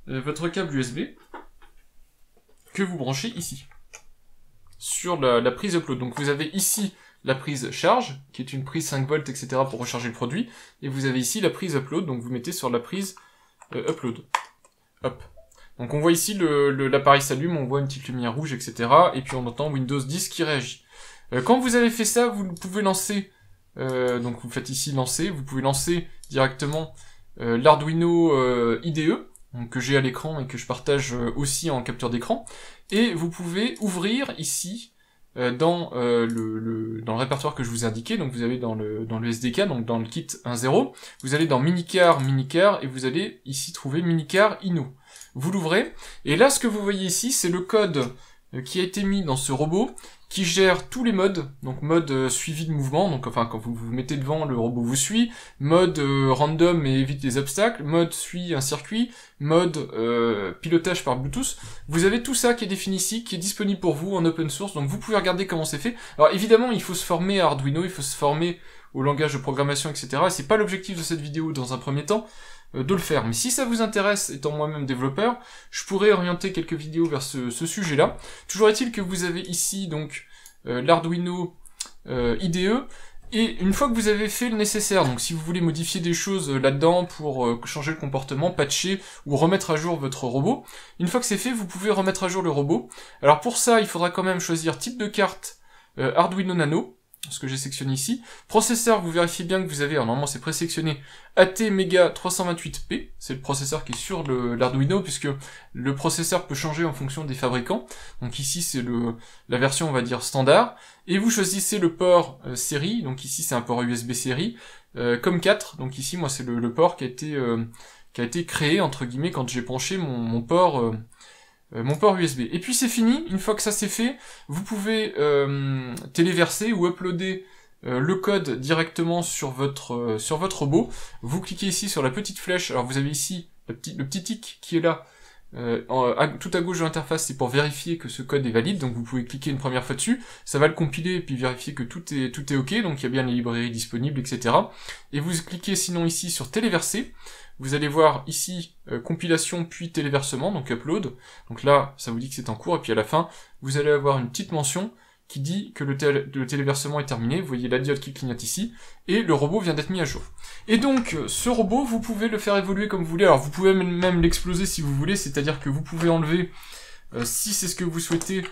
USB que vous branchez ici sur la prise upload. Donc vous avez ici la prise charge, qui est une prise 5 volts, etc. pour recharger le produit, et vous avez ici la prise upload, donc vous mettez sur la prise upload. Hop. Donc on voit ici l'appareil s'allume, on voit une petite lumière rouge, etc. Et puis on entend Windows 10 qui réagit. Quand vous avez fait ça, vous pouvez lancer, donc vous faites ici lancer, vous pouvez lancer directement l'Arduino IDE, donc, que j'ai à l'écran et que je partage aussi en capture d'écran. Et vous pouvez ouvrir ici dans le répertoire que je vous ai indiqué, donc vous avez dans le SDK, donc dans le kit 1.0, vous allez dans Minicar, et vous allez ici trouver Minicar Inno. Vous l'ouvrez, et là ce que vous voyez ici, c'est le code qui a été mis dans ce robot, qui gère tous les modes, donc mode suivi de mouvement, donc enfin quand vous vous mettez devant, le robot vous suit, mode random et évite les obstacles, mode suit un circuit, mode pilotage par Bluetooth. Vous avez tout ça qui est défini ici, qui est disponible pour vous en open source, donc vous pouvez regarder comment c'est fait. Alors évidemment, il faut se former à Arduino, il faut se former au langage de programmation, etc. Et c'est pas l'objectif de cette vidéo dans un premier temps, de le faire. Mais si ça vous intéresse, étant moi-même développeur, je pourrais orienter quelques vidéos vers ce sujet-là. Toujours est-il que vous avez ici donc l'Arduino IDE, et une fois que vous avez fait le nécessaire, donc si vous voulez modifier des choses là-dedans pour changer le comportement, patcher ou remettre à jour votre robot, une fois que c'est fait, vous pouvez remettre à jour le robot. Alors pour ça, il faudra quand même choisir type de carte Arduino Nano, ce que j'ai sectionné ici. Processeur, vous vérifiez bien que vous avez, alors normalement c'est présélectionné, ATmega 328P, c'est le processeur qui est sur l'Arduino, puisque le processeur peut changer en fonction des fabricants. Donc ici c'est la version on va dire standard, et vous choisissez le port série, donc ici c'est un port USB série, comme 4, donc ici moi c'est le port qui a été créé entre guillemets quand j'ai branché mon port USB. Et puis c'est fini, une fois que ça c'est fait, vous pouvez téléverser ou uploader le code directement sur votre robot. Vous cliquez ici sur la petite flèche, alors vous avez ici le petit tic qui est là, tout à gauche de l'interface, c'est pour vérifier que ce code est valide, donc vous pouvez cliquer une première fois dessus, ça va le compiler et puis vérifier que tout est ok, donc il y a bien les librairies disponibles, etc. Et vous cliquez sinon ici sur téléverser. Vous allez voir ici compilation puis téléversement, donc upload. Donc là, ça vous dit que c'est en cours, et puis à la fin, vous allez avoir une petite mention qui dit que le téléversement est terminé. Vous voyez la diode qui clignote ici, et le robot vient d'être mis à jour. Et donc, ce robot, vous pouvez le faire évoluer comme vous voulez. Alors, vous pouvez même l'exploser si vous voulez, c'est-à-dire que vous pouvez enlever, si c'est ce que vous souhaitez,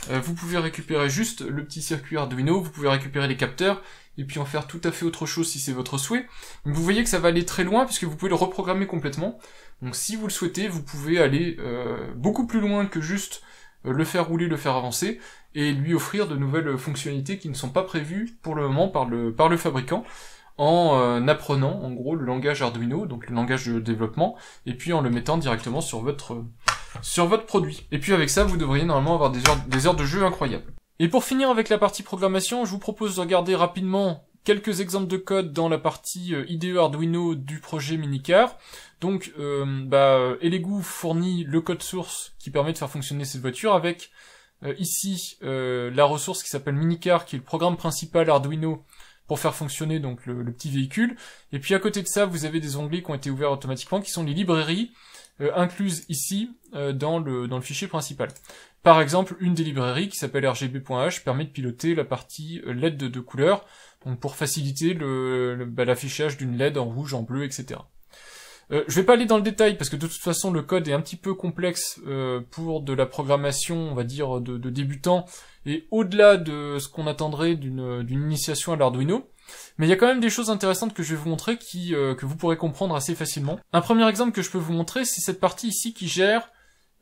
vous pouvez récupérer juste le petit circuit Arduino, vous pouvez récupérer les capteurs, et puis en faire tout à fait autre chose si c'est votre souhait. Donc vous voyez que ça va aller très loin, puisque vous pouvez le reprogrammer complètement. Donc si vous le souhaitez, vous pouvez aller beaucoup plus loin que juste le faire rouler, le faire avancer, et lui offrir de nouvelles fonctionnalités qui ne sont pas prévues pour le moment par le fabricant, en apprenant en gros le langage Arduino, donc le langage de développement, et puis en le mettant directement sur votre produit. Et puis avec ça, vous devriez normalement avoir des heures de jeu incroyables. Et pour finir avec la partie programmation, je vous propose de regarder rapidement quelques exemples de code dans la partie IDE Arduino du projet Minicar. Donc, Elegoo fournit le code source qui permet de faire fonctionner cette voiture avec ici la ressource qui s'appelle Minicar, qui est le programme principal Arduino pour faire fonctionner donc le petit véhicule. Et puis à côté de ça, vous avez des onglets qui ont été ouverts automatiquement, qui sont les librairies incluses ici dans le fichier principal. Par exemple, une des librairies qui s'appelle rgb.h permet de piloter la partie LED de couleur, donc pour faciliter l'affichage d'une LED en rouge, en bleu, etc. Je vais pas aller dans le détail parce que de toute façon le code est un petit peu complexe pour de la programmation, on va dire, de débutants, et au-delà de ce qu'on attendrait d'une initiation à l'Arduino. Mais il y a quand même des choses intéressantes que je vais vous montrer que vous pourrez comprendre assez facilement. Un premier exemple que je peux vous montrer, c'est cette partie ici qui gère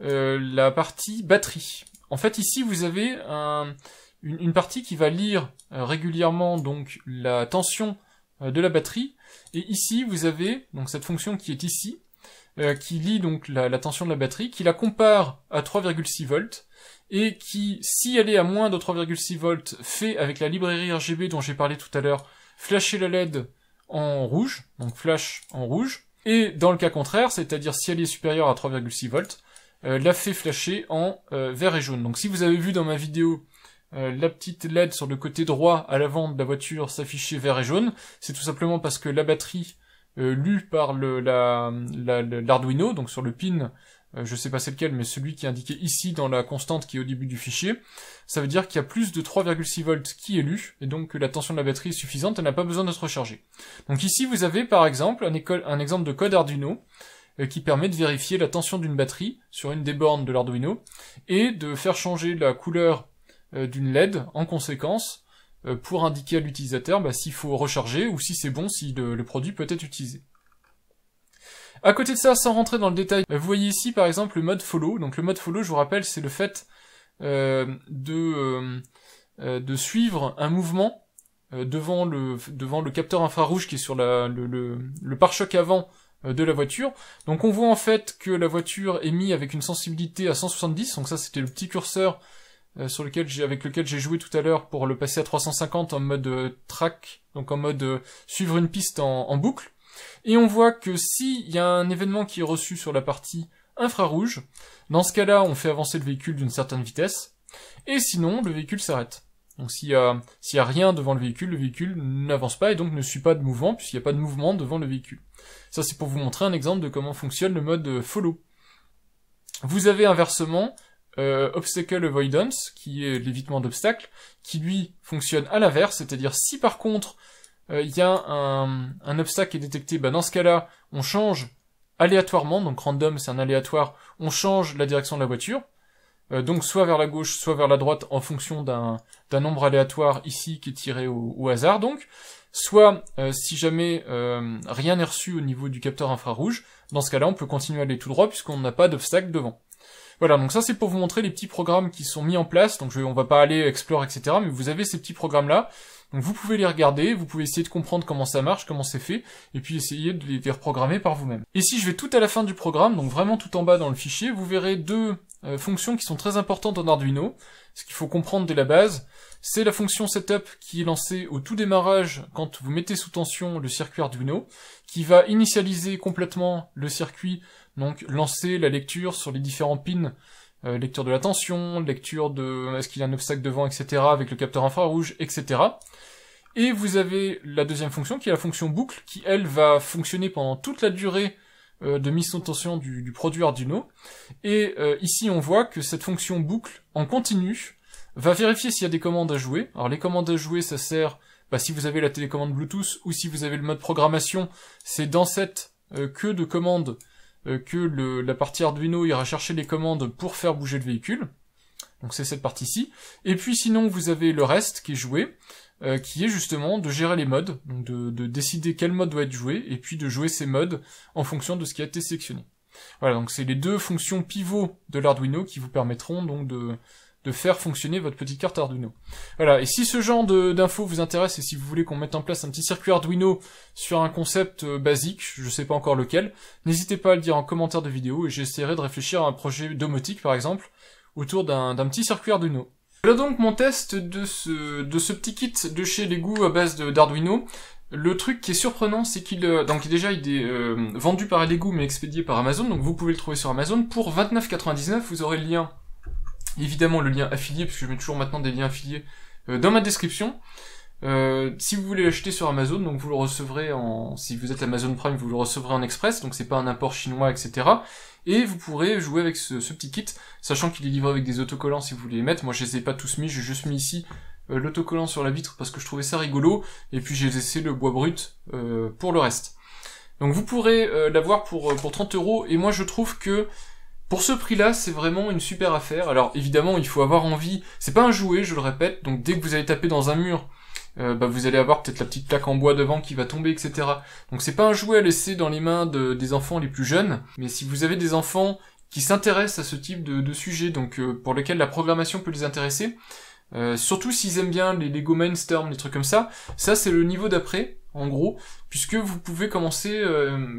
la partie batterie. En fait, ici, vous avez une partie qui va lire régulièrement donc la tension de la batterie. Et ici, vous avez donc cette fonction qui est ici, qui lit donc la tension de la batterie, qui la compare à 3,6 volts, et qui, si elle est à moins de 3,6 volts, fait avec la librairie RGB dont j'ai parlé tout à l'heure, flasher la LED en rouge, donc flash en rouge, et dans le cas contraire, c'est-à-dire si elle est supérieure à 3,6 volts, la fait flasher en vert et jaune. Donc si vous avez vu dans ma vidéo la petite LED sur le côté droit à l'avant de la voiture s'afficher vert et jaune, c'est tout simplement parce que la batterie lue par l'Arduino, donc sur le pin, je sais pas c'est lequel, mais celui qui est indiqué ici dans la constante qui est au début du fichier, ça veut dire qu'il y a plus de 3,6 volts qui est lu, et donc que la tension de la batterie est suffisante, elle n'a pas besoin d'être rechargée. Donc ici vous avez par exemple un exemple de code Arduino qui permet de vérifier la tension d'une batterie sur une des bornes de l'Arduino, et de faire changer la couleur d'une LED en conséquence, pour indiquer à l'utilisateur s'il faut recharger, ou si c'est bon, si le produit peut être utilisé. À côté de ça, sans rentrer dans le détail, vous voyez ici par exemple le mode follow. Donc le mode follow, je vous rappelle, c'est le fait de suivre un mouvement devant le capteur infrarouge qui est sur le pare-choc avant de la voiture. Donc on voit en fait que la voiture est mise avec une sensibilité à 170, donc ça c'était le petit curseur avec lequel j'ai joué tout à l'heure pour le passer à 350 en mode track, donc en mode suivre une piste en boucle. Et on voit que s'il y a un événement qui est reçu sur la partie infrarouge, dans ce cas-là, on fait avancer le véhicule d'une certaine vitesse, et sinon, le véhicule s'arrête. Donc s'il y a rien devant le véhicule n'avance pas et donc ne suit pas de mouvement, puisqu'il n'y a pas de mouvement devant le véhicule. Ça, c'est pour vous montrer un exemple de comment fonctionne le mode follow. Vous avez inversement Obstacle Avoidance, qui est l'évitement d'obstacles, qui lui fonctionne à l'inverse, c'est-à-dire si par contre il y a un obstacle qui est détecté, dans ce cas-là, on change aléatoirement, donc random c'est un aléatoire, on change la direction de la voiture, donc soit vers la gauche, soit vers la droite, en fonction d'un nombre aléatoire ici qui est tiré au hasard, donc, soit si jamais rien n'est reçu au niveau du capteur infrarouge, dans ce cas-là on peut continuer à aller tout droit puisqu'on n'a pas d'obstacle devant. Voilà, donc ça c'est pour vous montrer les petits programmes qui sont mis en place, donc on va pas aller explore, etc., mais vous avez ces petits programmes-là, donc vous pouvez les regarder, vous pouvez essayer de comprendre comment ça marche, comment c'est fait, et puis essayer de les reprogrammer par vous-même. Ici je vais tout à la fin du programme, donc vraiment tout en bas dans le fichier, vous verrez deux fonctions qui sont très importantes en Arduino, ce qu'il faut comprendre dès la base, c'est la fonction setup qui est lancée au tout démarrage quand vous mettez sous tension le circuit Arduino, qui va initialiser complètement le circuit, donc lancer la lecture sur les différents pins, lecture de la tension, lecture de est-ce qu'il y a un obstacle devant, etc., avec le capteur infrarouge, etc. Et vous avez la deuxième fonction qui est la fonction boucle, qui elle va fonctionner pendant toute la durée de mise sous tension du produit Arduino. Et ici on voit que cette fonction boucle en continu va vérifier s'il y a des commandes à jouer. Alors les commandes à jouer, ça sert, si vous avez la télécommande Bluetooth ou si vous avez le mode programmation, c'est dans cette queue de commandes que la partie Arduino ira chercher les commandes pour faire bouger le véhicule. Donc c'est cette partie-ci. Et puis sinon vous avez le reste qui est joué, qui est justement de gérer les modes, donc de décider quel mode doit être joué, et puis de jouer ces modes en fonction de ce qui a été sélectionné. Voilà, donc c'est les deux fonctions pivots de l'Arduino qui vous permettront donc de faire fonctionner votre petite carte Arduino. Voilà, et si ce genre d'infos vous intéresse, et si vous voulez qu'on mette en place un petit circuit Arduino sur un concept basique, je sais pas encore lequel, n'hésitez pas à le dire en commentaire de vidéo, et j'essaierai de réfléchir à un projet domotique par exemple, autour d'un petit circuit Arduino. Voilà donc mon test de ce petit kit de chez Lego à base d'Arduino. Le truc qui est surprenant, c'est qu'il est vendu par Lego mais expédié par Amazon, donc vous pouvez le trouver sur Amazon. Pour 29,99 €, vous aurez le lien, évidemment le lien affilié, parce que je mets toujours maintenant des liens affiliés dans ma description. Si vous voulez l'acheter sur Amazon, donc vous le recevrez si vous êtes Amazon Prime, vous le recevrez en express, donc c'est pas un import chinois, etc. Et vous pourrez jouer avec ce petit kit, sachant qu'il est livré avec des autocollants si vous voulez les mettre. Moi je les ai pas tous mis, j'ai juste mis ici l'autocollant sur la vitre parce que je trouvais ça rigolo, et puis j'ai laissé le bois brut pour le reste. Donc vous pourrez l'avoir pour 30 €, et moi je trouve que pour ce prix-là, c'est vraiment une super affaire. Alors évidemment, il faut avoir envie, c'est pas un jouet, je le répète, donc dès que vous allez taper dans un mur vous allez avoir peut-être la petite plaque en bois devant qui va tomber, etc. Donc c'est pas un jouet à laisser dans les mains des enfants les plus jeunes, mais si vous avez des enfants qui s'intéressent à ce type de sujet, donc pour lesquels la programmation peut les intéresser, surtout s'ils aiment bien les Lego Mindstorm, les trucs comme ça c'est le niveau d'après, en gros, puisque vous pouvez commencer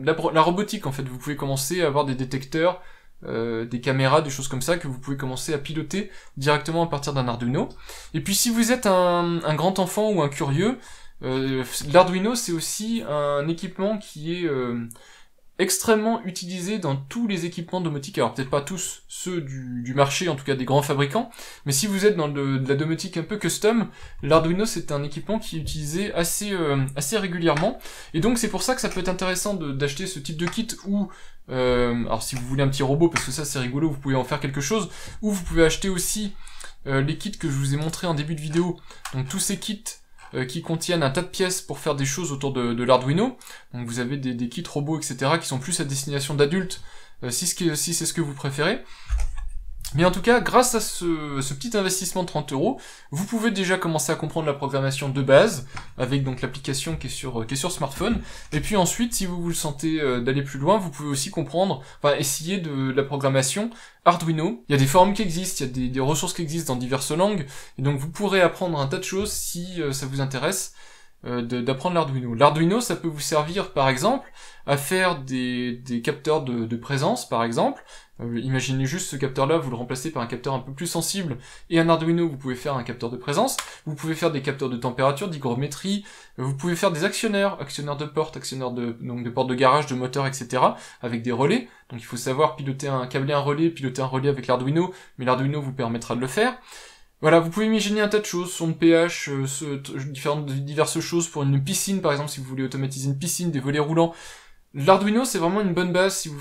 la robotique en fait, vous pouvez commencer à avoir des détecteurs, des caméras, des choses comme ça que vous pouvez commencer à piloter directement à partir d'un Arduino. Et puis si vous êtes un grand enfant ou un curieux, l'Arduino c'est aussi un équipement qui est extrêmement utilisé dans tous les équipements domotiques, alors peut-être pas tous ceux du marché, en tout cas des grands fabricants, mais si vous êtes dans de la domotique un peu custom, l'Arduino c'est un équipement qui est utilisé assez régulièrement, et donc c'est pour ça que ça peut être intéressant d'acheter ce type de kit, ou alors si vous voulez un petit robot, parce que ça c'est rigolo, vous pouvez en faire quelque chose, ou vous pouvez acheter aussi les kits que je vous ai montré en début de vidéo, donc tous ces kits qui contiennent un tas de pièces pour faire des choses autour de l'Arduino. Donc vous avez des kits robots, etc., qui sont plus à destination d'adultes, si c'est ce que vous préférez. Mais en tout cas, grâce à ce petit investissement de 30 €, vous pouvez déjà commencer à comprendre la programmation de base, avec donc l'application qui est sur smartphone. Et puis ensuite, si vous le sentez d'aller plus loin, vous pouvez aussi essayer de la programmation Arduino. Il y a des forums qui existent, il y a des ressources qui existent dans diverses langues, et donc vous pourrez apprendre un tas de choses si ça vous intéresse d'apprendre l'Arduino. L'Arduino, ça peut vous servir, par exemple, à faire des capteurs de présence, par exemple. Imaginez juste ce capteur-là, vous le remplacez par un capteur un peu plus sensible, et un Arduino, vous pouvez faire un capteur de présence. Vous pouvez faire des capteurs de température, d'hygrométrie. Vous pouvez faire des actionnaires de porte, de porte de garage, de moteur, etc., avec des relais. Donc il faut savoir câbler un relais avec l'Arduino, mais l'Arduino vous permettra de le faire. Voilà, vous pouvez imaginer un tas de choses, son de pH, diverses choses pour une piscine, par exemple, si vous voulez automatiser une piscine, des volets roulants. L'Arduino, c'est vraiment une bonne base si vous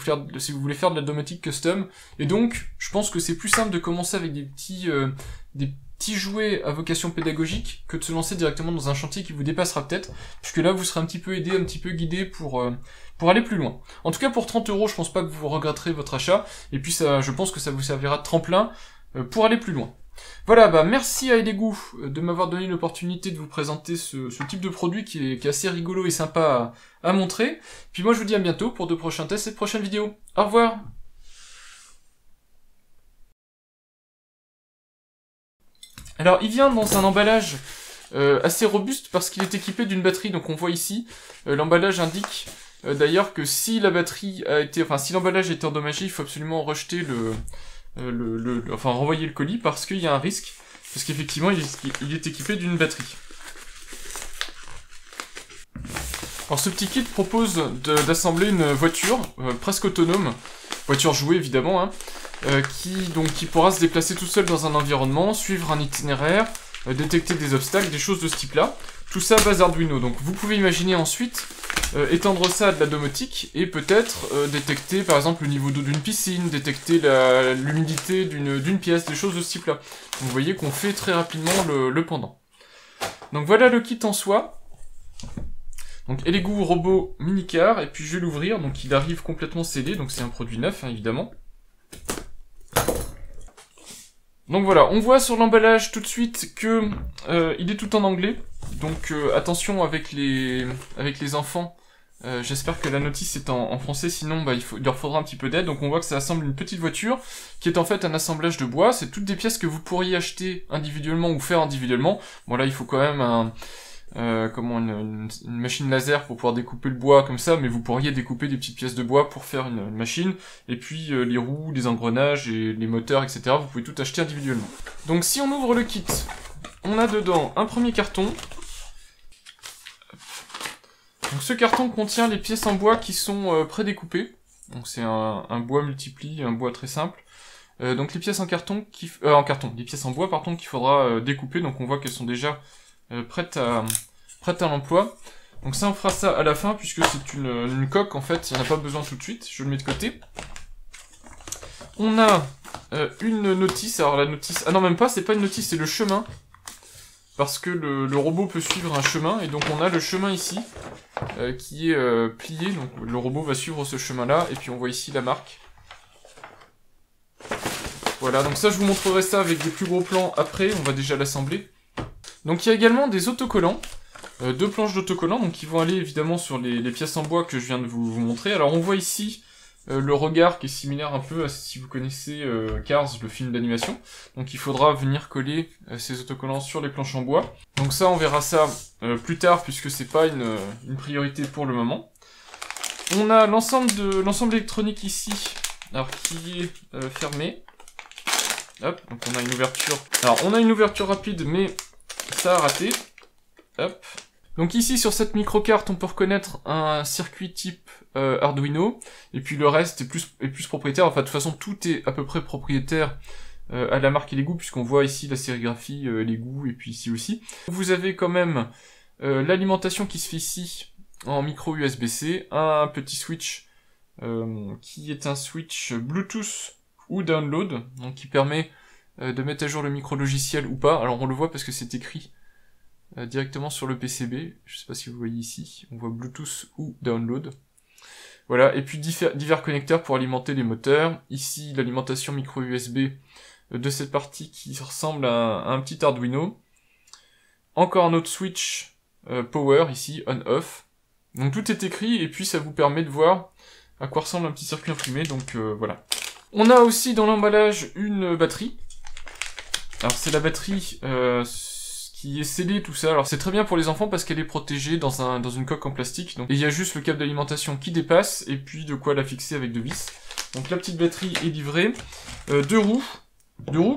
voulez faire de la domotique custom. Et donc, je pense que c'est plus simple de commencer avec des petits jouets à vocation pédagogique que de se lancer directement dans un chantier qui vous dépassera peut-être, puisque là, vous serez un petit peu aidé, un petit peu guidé pour aller plus loin. En tout cas, pour 30 €, je pense pas que vous regretterez votre achat. Et puis, je pense que ça vous servira de tremplin pour aller plus loin. Voilà, merci à Elegoo de m'avoir donné l'opportunité de vous présenter ce type de produit qui est assez rigolo et sympa à montrer. Puis moi je vous dis à bientôt pour de prochains tests et de prochaines vidéos. Au revoir. Alors il vient dans un emballage assez robuste parce qu'il est équipé d'une batterie, donc on voit ici, l'emballage indique d'ailleurs que si l'emballage a été endommagé, il faut absolument rejeter renvoyer le colis parce qu'il y a un risque, parce qu'effectivement il est équipé d'une batterie. Alors ce petit kit propose d'assembler une voiture presque autonome, voiture jouée évidemment, qui pourra se déplacer tout seul dans un environnement, suivre un itinéraire, détecter des obstacles, des choses de ce type-là. Tout ça base Arduino, donc vous pouvez imaginer ensuite étendre ça à de la domotique et peut-être détecter par exemple le niveau d'eau d'une piscine, détecter l'humidité d'une pièce, des choses de ce type-là. Donc vous voyez qu'on fait très rapidement le pendant. Donc voilà le kit en soi. Donc Elegoo robot mini-car, et puis je vais l'ouvrir, donc il arrive complètement scellé, donc c'est un produit neuf évidemment. Donc voilà, on voit sur l'emballage tout de suite que il est tout en anglais, donc attention avec les enfants. J'espère que la notice est en français, sinon il leur faudra un petit peu d'aide. Donc on voit que ça assemble une petite voiture, qui est en fait un assemblage de bois. C'est toutes des pièces que vous pourriez acheter individuellement ou faire individuellement. Bon là il faut quand même une machine laser pour pouvoir découper le bois comme ça, mais vous pourriez découper des petites pièces de bois pour faire une machine, et puis les roues, les engrenages et les moteurs, etc. Vous pouvez tout acheter individuellement. Donc si on ouvre le kit, on a dedans un premier carton. Donc ce carton contient les pièces en bois qui sont prédécoupées. Donc c'est un bois multipli, un bois très simple. Donc les pièces les pièces en bois pardon qu'il faudra découper. Donc on voit qu'elles sont déjà prêtes à l'emploi. Donc ça on fera ça à la fin puisque c'est une coque en fait, il n'y en a pas besoin tout de suite. Je le mets de côté. On a une notice. Alors la notice, ah non même pas, c'est pas une notice, c'est le chemin. Parce que le robot peut suivre un chemin, et donc on a le chemin ici, qui est plié, donc le robot va suivre ce chemin-là, et puis on voit ici la marque. Voilà, donc ça je vous montrerai ça avec des plus gros plans après, on va déjà l'assembler. Donc il y a également des autocollants, deux planches d'autocollants, donc qui vont aller évidemment sur les pièces en bois que je viens de vous montrer. Alors on voit ici le regard qui est similaire un peu à si vous connaissez Cars, le film d'animation. Donc il faudra venir coller ces autocollants sur les planches en bois. Donc ça on verra ça plus tard puisque c'est pas une priorité pour le moment. On a l'ensemble électronique ici, alors qui est fermé. Hop, donc on a une ouverture. Alors on a une ouverture rapide mais ça a raté. Hop. Donc ici sur cette microcarte on peut reconnaître un circuit type Arduino, et puis le reste est plus propriétaire. Enfin de toute façon tout est à peu près propriétaire à la marque Elegoo, puisqu'on voit ici la sérigraphie Elegoo, et puis ici aussi. Vous avez quand même l'alimentation qui se fait ici en micro USB-C, un petit switch qui est un switch Bluetooth ou download, donc qui permet de mettre à jour le micro logiciel ou pas. Alors on le voit parce que c'est écrit directement sur le PCB, je sais pas si vous voyez ici, on voit Bluetooth ou download. Voilà, et puis divers connecteurs pour alimenter les moteurs. Ici, l'alimentation micro USB de cette partie qui ressemble à un petit Arduino. Encore un autre switch power, ici, on-off. Donc tout est écrit, et puis ça vous permet de voir à quoi ressemble un petit circuit imprimé, donc voilà. On a aussi dans l'emballage une batterie. Alors c'est la batterie qui est scellée, tout ça. Alors c'est très bien pour les enfants parce qu'elle est protégée dans une coque en plastique. Donc, et il y a juste le câble d'alimentation qui dépasse, et puis de quoi la fixer avec 2 vis. Donc la petite batterie est livrée. Deux roues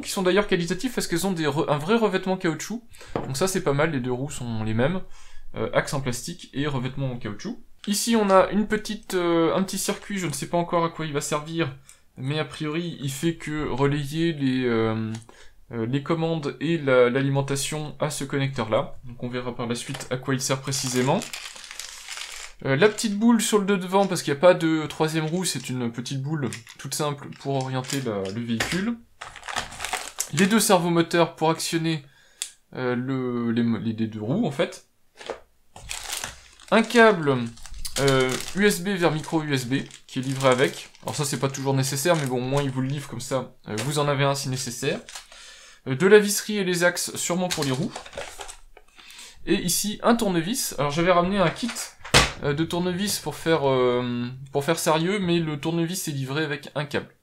qui sont d'ailleurs qualitatives parce qu'elles ont un vrai revêtement caoutchouc. Donc ça c'est pas mal, les deux roues sont les mêmes. Axe en plastique et revêtement en caoutchouc. Ici on a un petit circuit, je ne sais pas encore à quoi il va servir, mais a priori il fait que relayer les commandes et l'alimentation à ce connecteur là. Donc on verra par la suite à quoi il sert précisément. La petite boule sur le devant, parce qu'il n'y a pas de troisième roue, c'est une petite boule toute simple pour orienter le véhicule. Les deux servomoteurs pour actionner les deux roues en fait. Un câble USB vers micro USB qui est livré avec. Alors ça c'est pas toujours nécessaire, mais bon au moins il vous le livre comme ça, vous en avez un si nécessaire. De la visserie et les axes sûrement pour les roues. Et ici un tournevis. Alors j'avais ramené un kit de tournevis pour faire sérieux, mais le tournevis est livré avec un câble.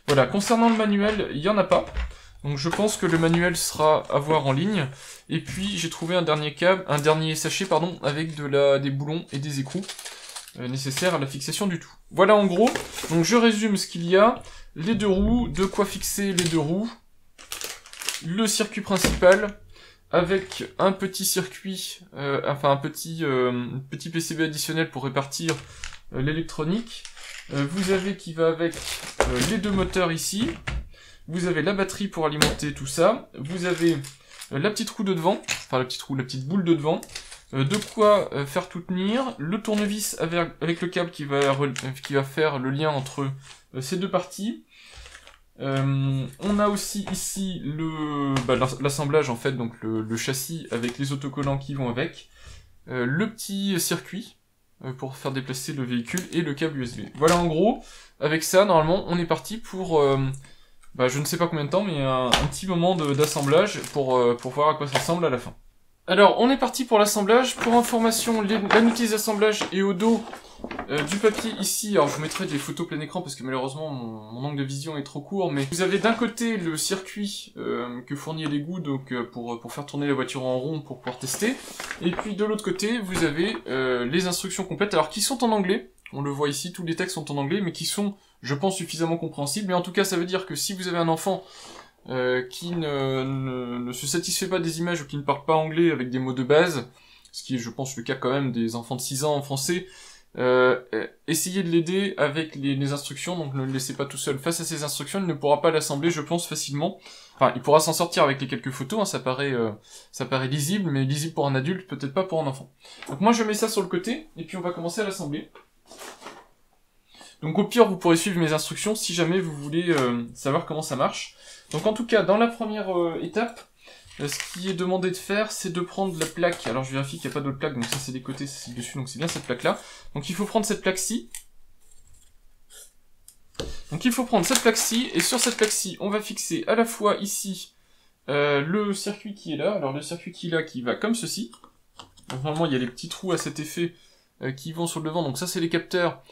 Voilà, concernant le manuel, il n'y en a pas. Donc je pense que le manuel sera à voir en ligne. Et puis j'ai trouvé un dernier sachet avec des boulons et des écrous nécessaires à la fixation du tout. Voilà en gros. Donc je résume ce qu'il y a. Les deux roues, de quoi fixer les deux roues. Le circuit principal avec un petit circuit, un petit PCB additionnel pour répartir l'électronique. Vous avez qui va avec les deux moteurs ici. Vous avez la batterie pour alimenter tout ça. Vous avez la petite roue de devant, la petite boule de devant. De quoi faire tout tenir. Le tournevis avec le câble qui va faire le lien entre ces deux parties. On a aussi ici l'assemblage en fait, donc le châssis avec les autocollants qui vont avec. Le petit circuit pour faire déplacer le véhicule et le câble USB. Voilà en gros, avec ça normalement on est parti pour... je ne sais pas combien de temps, mais un petit moment d'assemblage pour voir à quoi ça ressemble à la fin. Alors, on est parti pour l'assemblage. Pour information, l'outil d'assemblage est au dos du papier ici. Alors, je vous mettrai des photos plein écran parce que malheureusement, mon angle de vision est trop court. Mais vous avez d'un côté le circuit que fournit Elegoo, donc pour faire tourner la voiture en rond pour pouvoir tester. Et puis de l'autre côté, vous avez les instructions complètes, alors qui sont en anglais. On le voit ici, tous les textes sont en anglais, mais qui sont, je pense, suffisamment compréhensibles. Mais en tout cas, ça veut dire que si vous avez un enfant qui ne se satisfait pas des images ou qui ne parle pas anglais avec des mots de base, ce qui est, je pense, le cas quand même des enfants de 6 ans en français, essayez de l'aider avec les instructions, donc ne le laissez pas tout seul face à ces instructions, il ne pourra pas l'assembler, je pense, facilement. Enfin, il pourra s'en sortir avec les quelques photos, hein, ça paraît lisible, mais lisible pour un adulte, peut-être pas pour un enfant. Donc moi, je mets ça sur le côté, et puis on va commencer à l'assembler. Donc au pire, vous pourrez suivre mes instructions si jamais vous voulez savoir comment ça marche. Donc en tout cas, dans la première étape, ce qui est demandé de faire, c'est de prendre la plaque. Alors je vérifie qu'il n'y a pas d'autre plaque, donc ça c'est des côtés, ça c'est le dessus, donc c'est bien cette plaque-là. Donc il faut prendre cette plaque-ci. Et sur cette plaque-ci, on va fixer à la fois ici le circuit qui est là. Alors le circuit qui est là, qui va comme ceci. Donc, normalement, il y a les petits trous à cet effet qui vont sur le devant. Donc ça, c'est les capteurs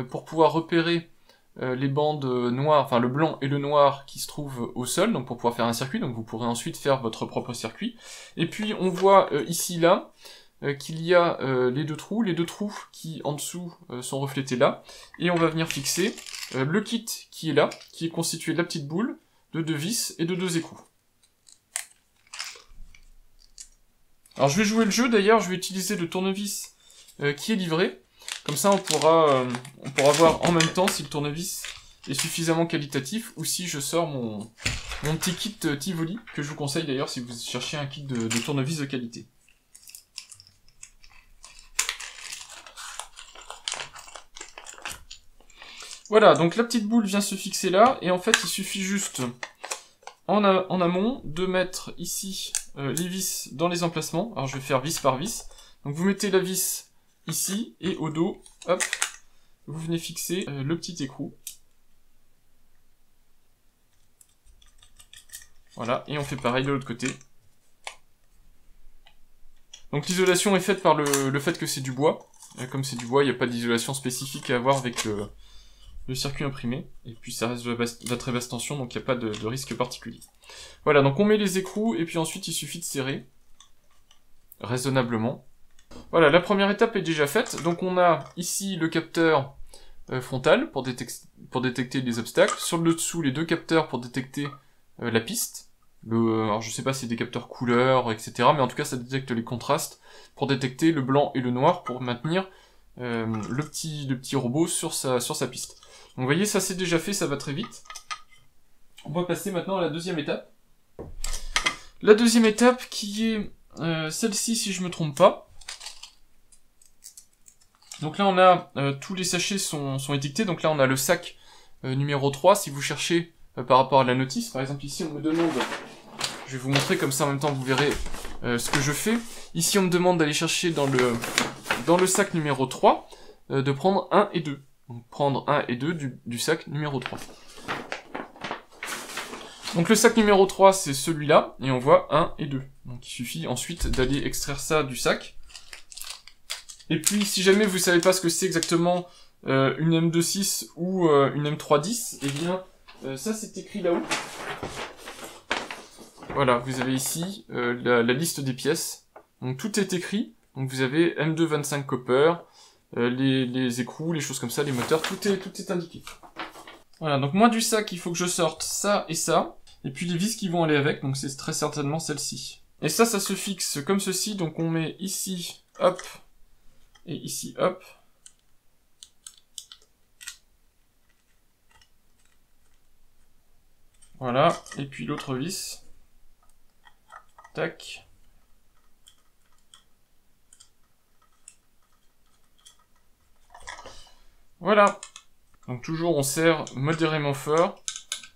pour pouvoir repérer les bandes noires, enfin le blanc et le noir qui se trouvent au sol, donc pour pouvoir faire un circuit. Donc vous pourrez ensuite faire votre propre circuit. Et puis on voit ici, là, qu'il y a les deux trous qui en dessous sont reflétés là. Et on va venir fixer le kit qui est là, qui est constitué de la petite boule, de 2 vis et de 2 écrous. Alors je vais jouer le jeu, d'ailleurs je vais utiliser le tournevis qui est livré, comme ça on pourra voir en même temps si le tournevis est suffisamment qualitatif ou si je sors mon petit kit Tivoli, que je vous conseille d'ailleurs si vous cherchez un kit de tournevis de qualité. Voilà, donc la petite boule vient se fixer là, et en fait il suffit juste en amont de mettre ici les vis dans les emplacements. Alors je vais faire vis par vis. Donc vous mettez la vis ici, et au dos, hop, vous venez fixer le petit écrou. Voilà, et on fait pareil de l'autre côté. Donc l'isolation est faite par le fait que c'est du bois. Comme c'est du bois, il n'y a pas d'isolation spécifique à avoir avec le circuit imprimé. Et puis ça reste de la très basse tension, donc il n'y a pas de risque particulier. Voilà, donc on met les écrous, et puis ensuite il suffit de serrer. Raisonnablement. Voilà, la première étape est déjà faite. Donc on a ici le capteur frontal pour détecter les obstacles. Sur le dessous, les deux capteurs pour détecter la piste. Alors je sais pas si c'est des capteurs couleurs, etc. Mais en tout cas ça détecte les contrastes pour détecter le blanc et le noir pour maintenir le petit robot sur sa piste. Donc vous voyez, ça c'est déjà fait, ça va très vite. On va passer maintenant à la deuxième étape. La deuxième étape qui est celle-ci si je me trompe pas. Donc là on a tous les sachets sont étiquetés, donc là on a le sac numéro 3, si vous cherchez par rapport à la notice, par exemple ici on me demande, je vais vous montrer comme ça en même temps vous verrez ce que je fais, ici on me demande d'aller chercher dans le sac numéro 3, de prendre 1 et 2, donc prendre 1 et 2 du sac numéro 3. Donc le sac numéro 3 c'est celui-là, et on voit 1 et 2, donc il suffit ensuite d'aller extraire ça du sac. Et puis, si jamais vous savez pas ce que c'est exactement une M26 ou une M310, eh bien, ça c'est écrit là-haut. Voilà, vous avez ici la liste des pièces. Donc tout est écrit. Donc vous avez M225 copper, les écrous, les choses comme ça, les moteurs, tout est indiqué. Voilà, donc moi du sac, il faut que je sorte ça et ça. Et puis les vis qui vont aller avec, donc c'est très certainement celle-ci. Et ça se fixe comme ceci, donc on met ici, hop, et ici, hop. Voilà, et puis l'autre vis. Tac. Voilà. Donc toujours on serre modérément fort,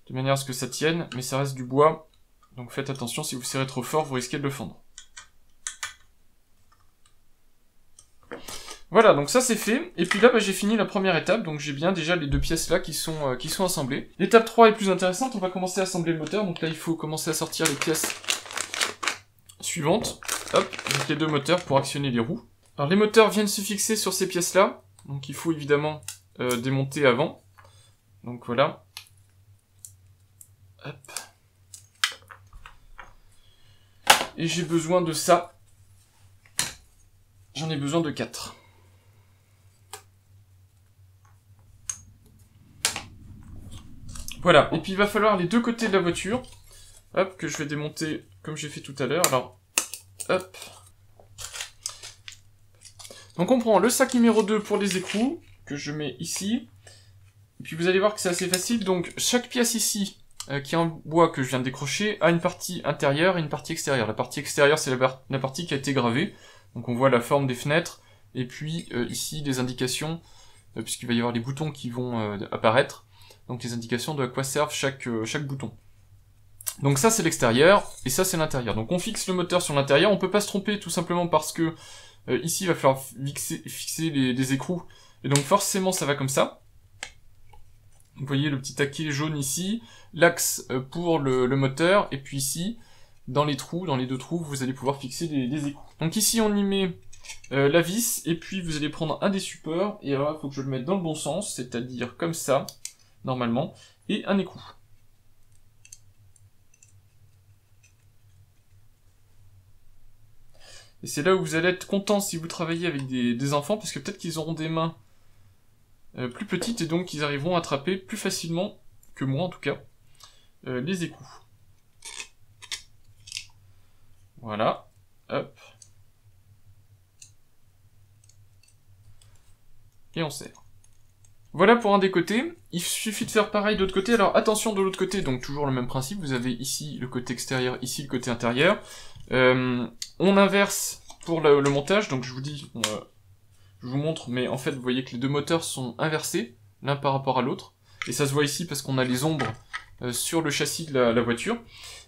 de manière à ce que ça tienne, mais ça reste du bois. Donc faites attention, si vous serrez trop fort, vous risquez de le fendre. Voilà, donc ça c'est fait, et puis là j'ai fini la première étape, donc j'ai bien déjà les deux pièces là qui sont assemblées. L'étape 3 est plus intéressante, on va commencer à assembler le moteur, donc là il faut commencer à sortir les pièces suivantes. Hop, avec les deux moteurs pour actionner les roues. Alors les moteurs viennent se fixer sur ces pièces là, donc il faut évidemment démonter avant. Donc voilà. Hop. Et j'ai besoin de ça. J'en ai besoin de 4. Voilà, et puis il va falloir les deux côtés de la voiture, hop, que je vais démonter comme j'ai fait tout à l'heure, alors, hop. Donc on prend le sac numéro 2 pour les écrous, que je mets ici, et puis vous allez voir que c'est assez facile, donc chaque pièce ici, qui est en bois que je viens de décrocher, a une partie intérieure et une partie extérieure. La partie extérieure c'est la partie qui a été gravée, donc on voit la forme des fenêtres, et puis ici des indications, puisqu'il va y avoir les boutons qui vont apparaître, donc les indications de à quoi servent chaque bouton. Donc ça c'est l'extérieur, et ça c'est l'intérieur. Donc on fixe le moteur sur l'intérieur, on peut pas se tromper tout simplement parce que ici il va falloir fixer les écrous, et donc forcément ça va comme ça. Vous voyez le petit taquet jaune ici, l'axe pour le moteur, et puis ici, dans les trous, dans les deux trous, vous allez pouvoir fixer des écrous. Donc ici, on y met la vis, et puis vous allez prendre un des supports, et alors il faut que je le mette dans le bon sens, c'est-à-dire comme ça, normalement, et un écrou. Et c'est là où vous allez être content si vous travaillez avec des enfants, parce que peut-être qu'ils auront des mains plus petites, et donc ils arriveront à attraper plus facilement, que moi en tout cas, les écrous. Voilà, hop. Et on serre. Voilà pour un des côtés. Il suffit de faire pareil de l'autre côté. Alors attention de l'autre côté, donc toujours le même principe. Vous avez ici le côté extérieur, ici le côté intérieur. On inverse pour le montage, donc je vous dis, je vous montre, mais en fait vous voyez que les deux moteurs sont inversés, l'un par rapport à l'autre. Et ça se voit ici parce qu'on a les ombres sur le châssis de la voiture.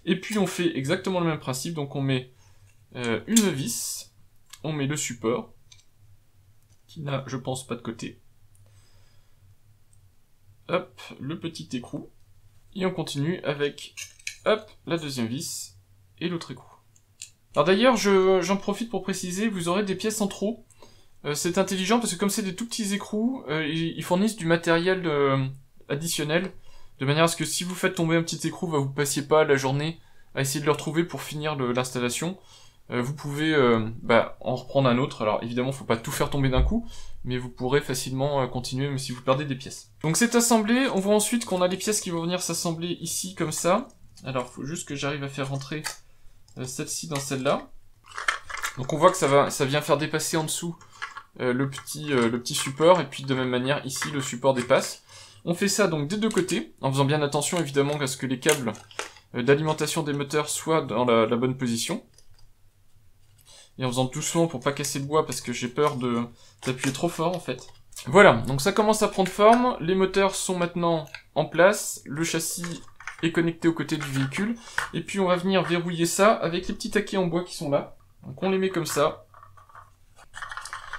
Et puis on fait exactement le même principe, donc on met une vis, on met le support, qui n'a, je pense, pas de côté. Hop, le petit écrou. Et on continue avec, hop, la deuxième vis et l'autre écrou. Alors d'ailleurs, j'en profite pour préciser, vous aurez des pièces en trop. C'est intelligent parce que comme c'est des tout petits écrous, ils fournissent du matériel additionnel, de manière à ce que si vous faites tomber un petit écrou, vous passiez pas la journée à essayer de le retrouver pour finir l'installation. Vous pouvez en reprendre un autre. Alors évidemment, faut pas tout faire tomber d'un coup, mais vous pourrez facilement continuer même si vous perdez des pièces. Donc c'est assemblé, on voit ensuite qu'on a les pièces qui vont venir s'assembler ici comme ça. Alors il faut juste que j'arrive à faire rentrer celle-ci dans celle-là. Donc on voit que ça vient faire dépasser en dessous le petit support, et puis de même manière ici le support dépasse. On fait ça donc des deux côtés, en faisant bien attention évidemment à ce que les câbles d'alimentation des moteurs soient dans la bonne position. Et en faisant doucement pour pas casser le bois parce que j'ai peur d'appuyer trop fort en fait. Voilà, donc ça commence à prendre forme, les moteurs sont maintenant en place, le châssis est connecté aux côtés du véhicule, et puis on va venir verrouiller ça avec les petits taquets en bois qui sont là. Donc on les met comme ça.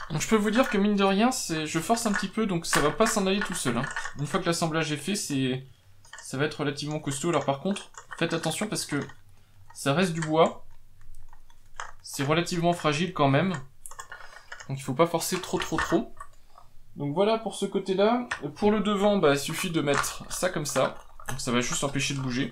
Donc je peux vous dire que mine de rien, je force un petit peu, donc ça va pas s'en aller tout seul. Hein. Une fois que l'assemblage est fait, ça va être relativement costaud. Alors par contre, faites attention parce que ça reste du bois. C'est relativement fragile quand même. Donc il faut pas forcer trop. Donc voilà pour ce côté-là. Pour le devant, il suffit de mettre ça comme ça. Donc ça va juste empêcher de bouger.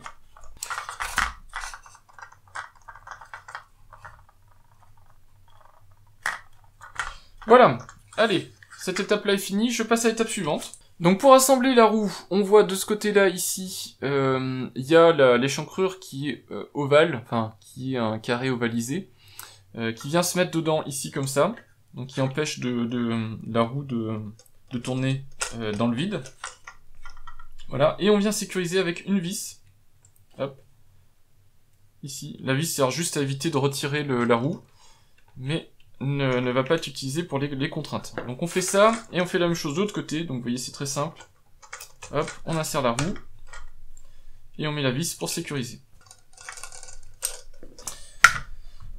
Voilà. Allez, cette étape-là est finie. Je passe à l'étape suivante. Donc pour assembler la roue, on voit de ce côté-là ici, il y a l'échancrure qui est ovale, enfin qui est un carré ovalisé. Qui vient se mettre dedans ici comme ça, donc qui empêche la roue de tourner dans le vide. Voilà, et on vient sécuriser avec une vis. Hop. Ici, la vis sert juste à éviter de retirer la roue, mais ne va pas être utilisée pour les contraintes. Donc on fait ça, et on fait la même chose de l'autre côté, donc vous voyez c'est très simple. Hop, on insère la roue, et on met la vis pour sécuriser.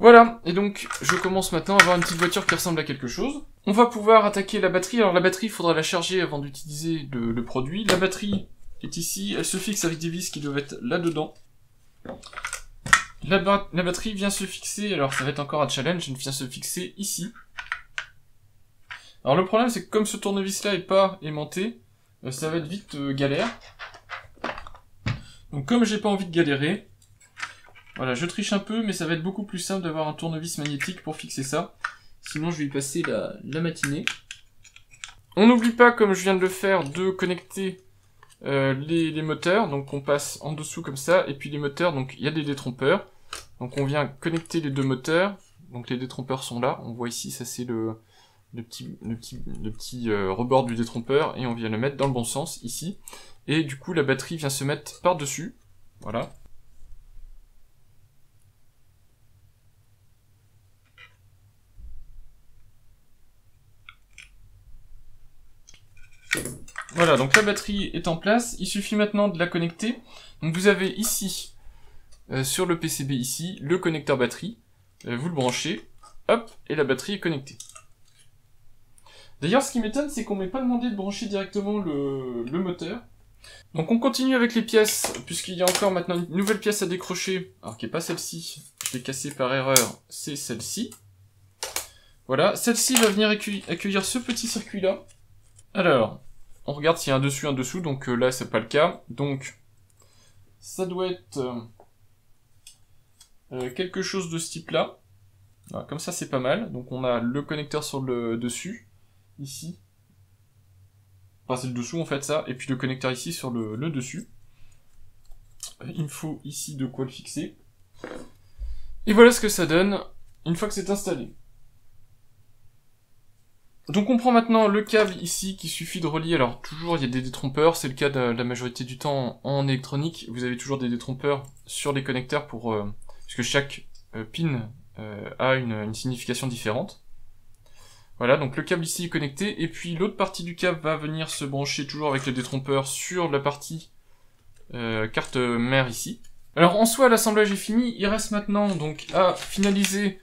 Voilà, et donc je commence maintenant à avoir une petite voiture qui ressemble à quelque chose. On va pouvoir attaquer la batterie. Alors la batterie, il faudra la charger avant d'utiliser le produit. La batterie est ici, elle se fixe avec des vis qui doivent être là-dedans. La batterie vient se fixer, alors ça va être encore un challenge, elle vient se fixer ici. Alors le problème c'est que comme ce tournevis-là est pas aimanté, ça va être vite galère. Donc comme j'ai pas envie de galérer, voilà, je triche un peu, mais ça va être beaucoup plus simple d'avoir un tournevis magnétique pour fixer ça. Sinon, je vais y passer la matinée. On n'oublie pas, comme je viens de le faire, de connecter les moteurs. Donc, on passe en dessous comme ça. Et puis les moteurs, donc il y a des détrompeurs. Donc, on vient connecter les deux moteurs. Donc, les détrompeurs sont là. On voit ici, ça c'est le petit rebord du détrompeur. Et on vient le mettre dans le bon sens, ici. Et du coup, la batterie vient se mettre par-dessus. Voilà. Voilà, donc la batterie est en place, il suffit maintenant de la connecter. Donc vous avez ici, sur le PCB ici, le connecteur batterie. Vous le branchez, hop, et la batterie est connectée. D'ailleurs, ce qui m'étonne, c'est qu'on m'ait pas demandé de brancher directement le moteur. Donc on continue avec les pièces, puisqu'il y a encore maintenant une nouvelle pièce à décrocher, alors qui n'est pas celle-ci, je l'ai cassée par erreur, c'est celle-ci. Voilà, celle-ci va venir accueillir ce petit circuit-là. Alors, on regarde s'il y a un dessus, un dessous, donc là c'est pas le cas. Donc, ça doit être quelque chose de ce type-là. Voilà, comme ça c'est pas mal. Donc on a le connecteur sur le dessus, ici. Enfin c'est le dessous en fait ça, et puis le connecteur ici sur le dessus. Il me faut ici de quoi le fixer. Et voilà ce que ça donne une fois que c'est installé. Donc on prend maintenant le câble ici qu'il suffit de relier. Alors toujours il y a des détrompeurs, c'est le cas de la majorité du temps en électronique. Vous avez toujours des détrompeurs sur les connecteurs pour puisque chaque pin a une signification différente. Voilà, donc le câble ici est connecté, et puis l'autre partie du câble va venir se brancher toujours avec le détrompeur sur la partie carte mère ici. Alors en soi l'assemblage est fini, il reste maintenant donc à finaliser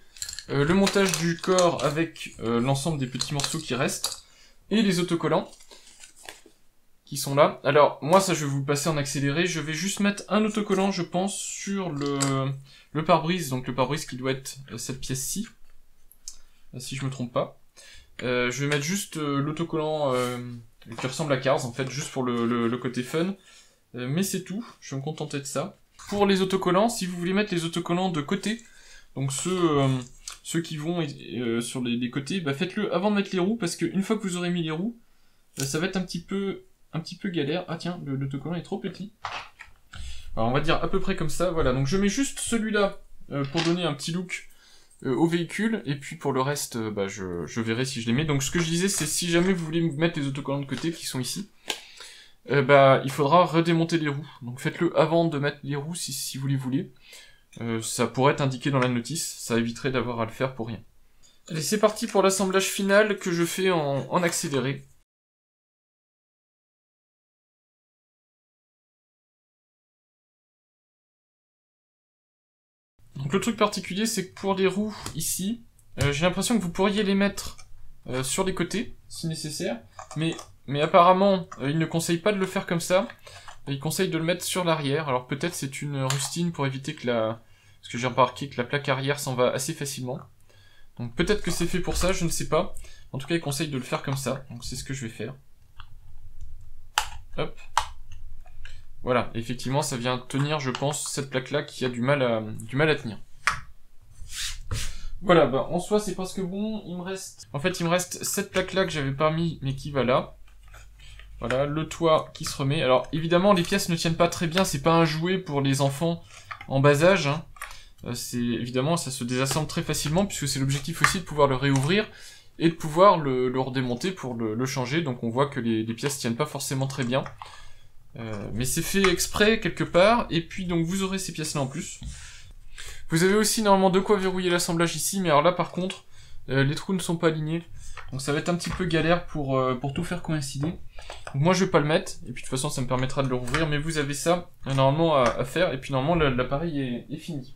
le montage du corps avec l'ensemble des petits morceaux qui restent, et les autocollants qui sont là. Alors moi ça je vais vous le passer en accéléré, je vais juste mettre un autocollant je pense sur le pare-brise, donc le pare-brise qui doit être cette pièce-ci, si je me trompe pas. Je vais mettre juste l'autocollant qui ressemble à Cars en fait, juste pour le côté fun, mais c'est tout, je vais me contenter de ça. Pour les autocollants, si vous voulez mettre les autocollants de côté, donc ceux qui vont sur les côtés, bah faites-le avant de mettre les roues, parce qu'une fois que vous aurez mis les roues, ça va être un petit peu galère. Ah tiens, l'autocollant est trop petit. Alors on va dire à peu près comme ça, voilà. Donc je mets juste celui-là pour donner un petit look au véhicule, et puis pour le reste, bah je verrai si je les mets. Donc ce que je disais, c'est si jamais vous voulez mettre les autocollants de côté qui sont ici, bah il faudra redémonter les roues. Donc faites-le avant de mettre les roues si vous les voulez. Ça pourrait être indiqué dans la notice, ça éviterait d'avoir à le faire pour rien. Allez, c'est parti pour l'assemblage final que je fais en accéléré. Donc le truc particulier, c'est que pour les roues ici, j'ai l'impression que vous pourriez les mettre sur les côtés, si nécessaire, mais apparemment, il ne conseille pas de le faire comme ça. Il conseille de le mettre sur l'arrière. Alors peut-être c'est une rustine pour éviter que parce que j'ai remarqué que la plaque arrière s'en va assez facilement. Donc peut-être que c'est fait pour ça, je ne sais pas. En tout cas, il conseille de le faire comme ça. Donc c'est ce que je vais faire. Hop. Voilà, effectivement, ça vient tenir, je pense, cette plaque-là qui a du mal à tenir. Voilà, bah en soi, c'est presque bon. Il me reste cette plaque-là que j'avais pas mis, mais qui va là. Voilà, le toit qui se remet. Alors, évidemment, les pièces ne tiennent pas très bien. C'est pas un jouet pour les enfants en bas âge. Hein. Évidemment, ça se désassemble très facilement, puisque c'est l'objectif aussi de pouvoir le réouvrir et de pouvoir le redémonter pour le changer. Donc, on voit que les pièces tiennent pas forcément très bien. Mais c'est fait exprès quelque part, et puis donc vous aurez ces pièces-là en plus. Vous avez aussi normalement de quoi verrouiller l'assemblage ici, mais alors là par contre, les trous ne sont pas alignés, donc ça va être un petit peu galère pour tout faire coïncider. Donc moi je vais pas le mettre, et puis de toute façon ça me permettra de le rouvrir, mais vous avez ça normalement à faire, et puis normalement l'appareil est fini.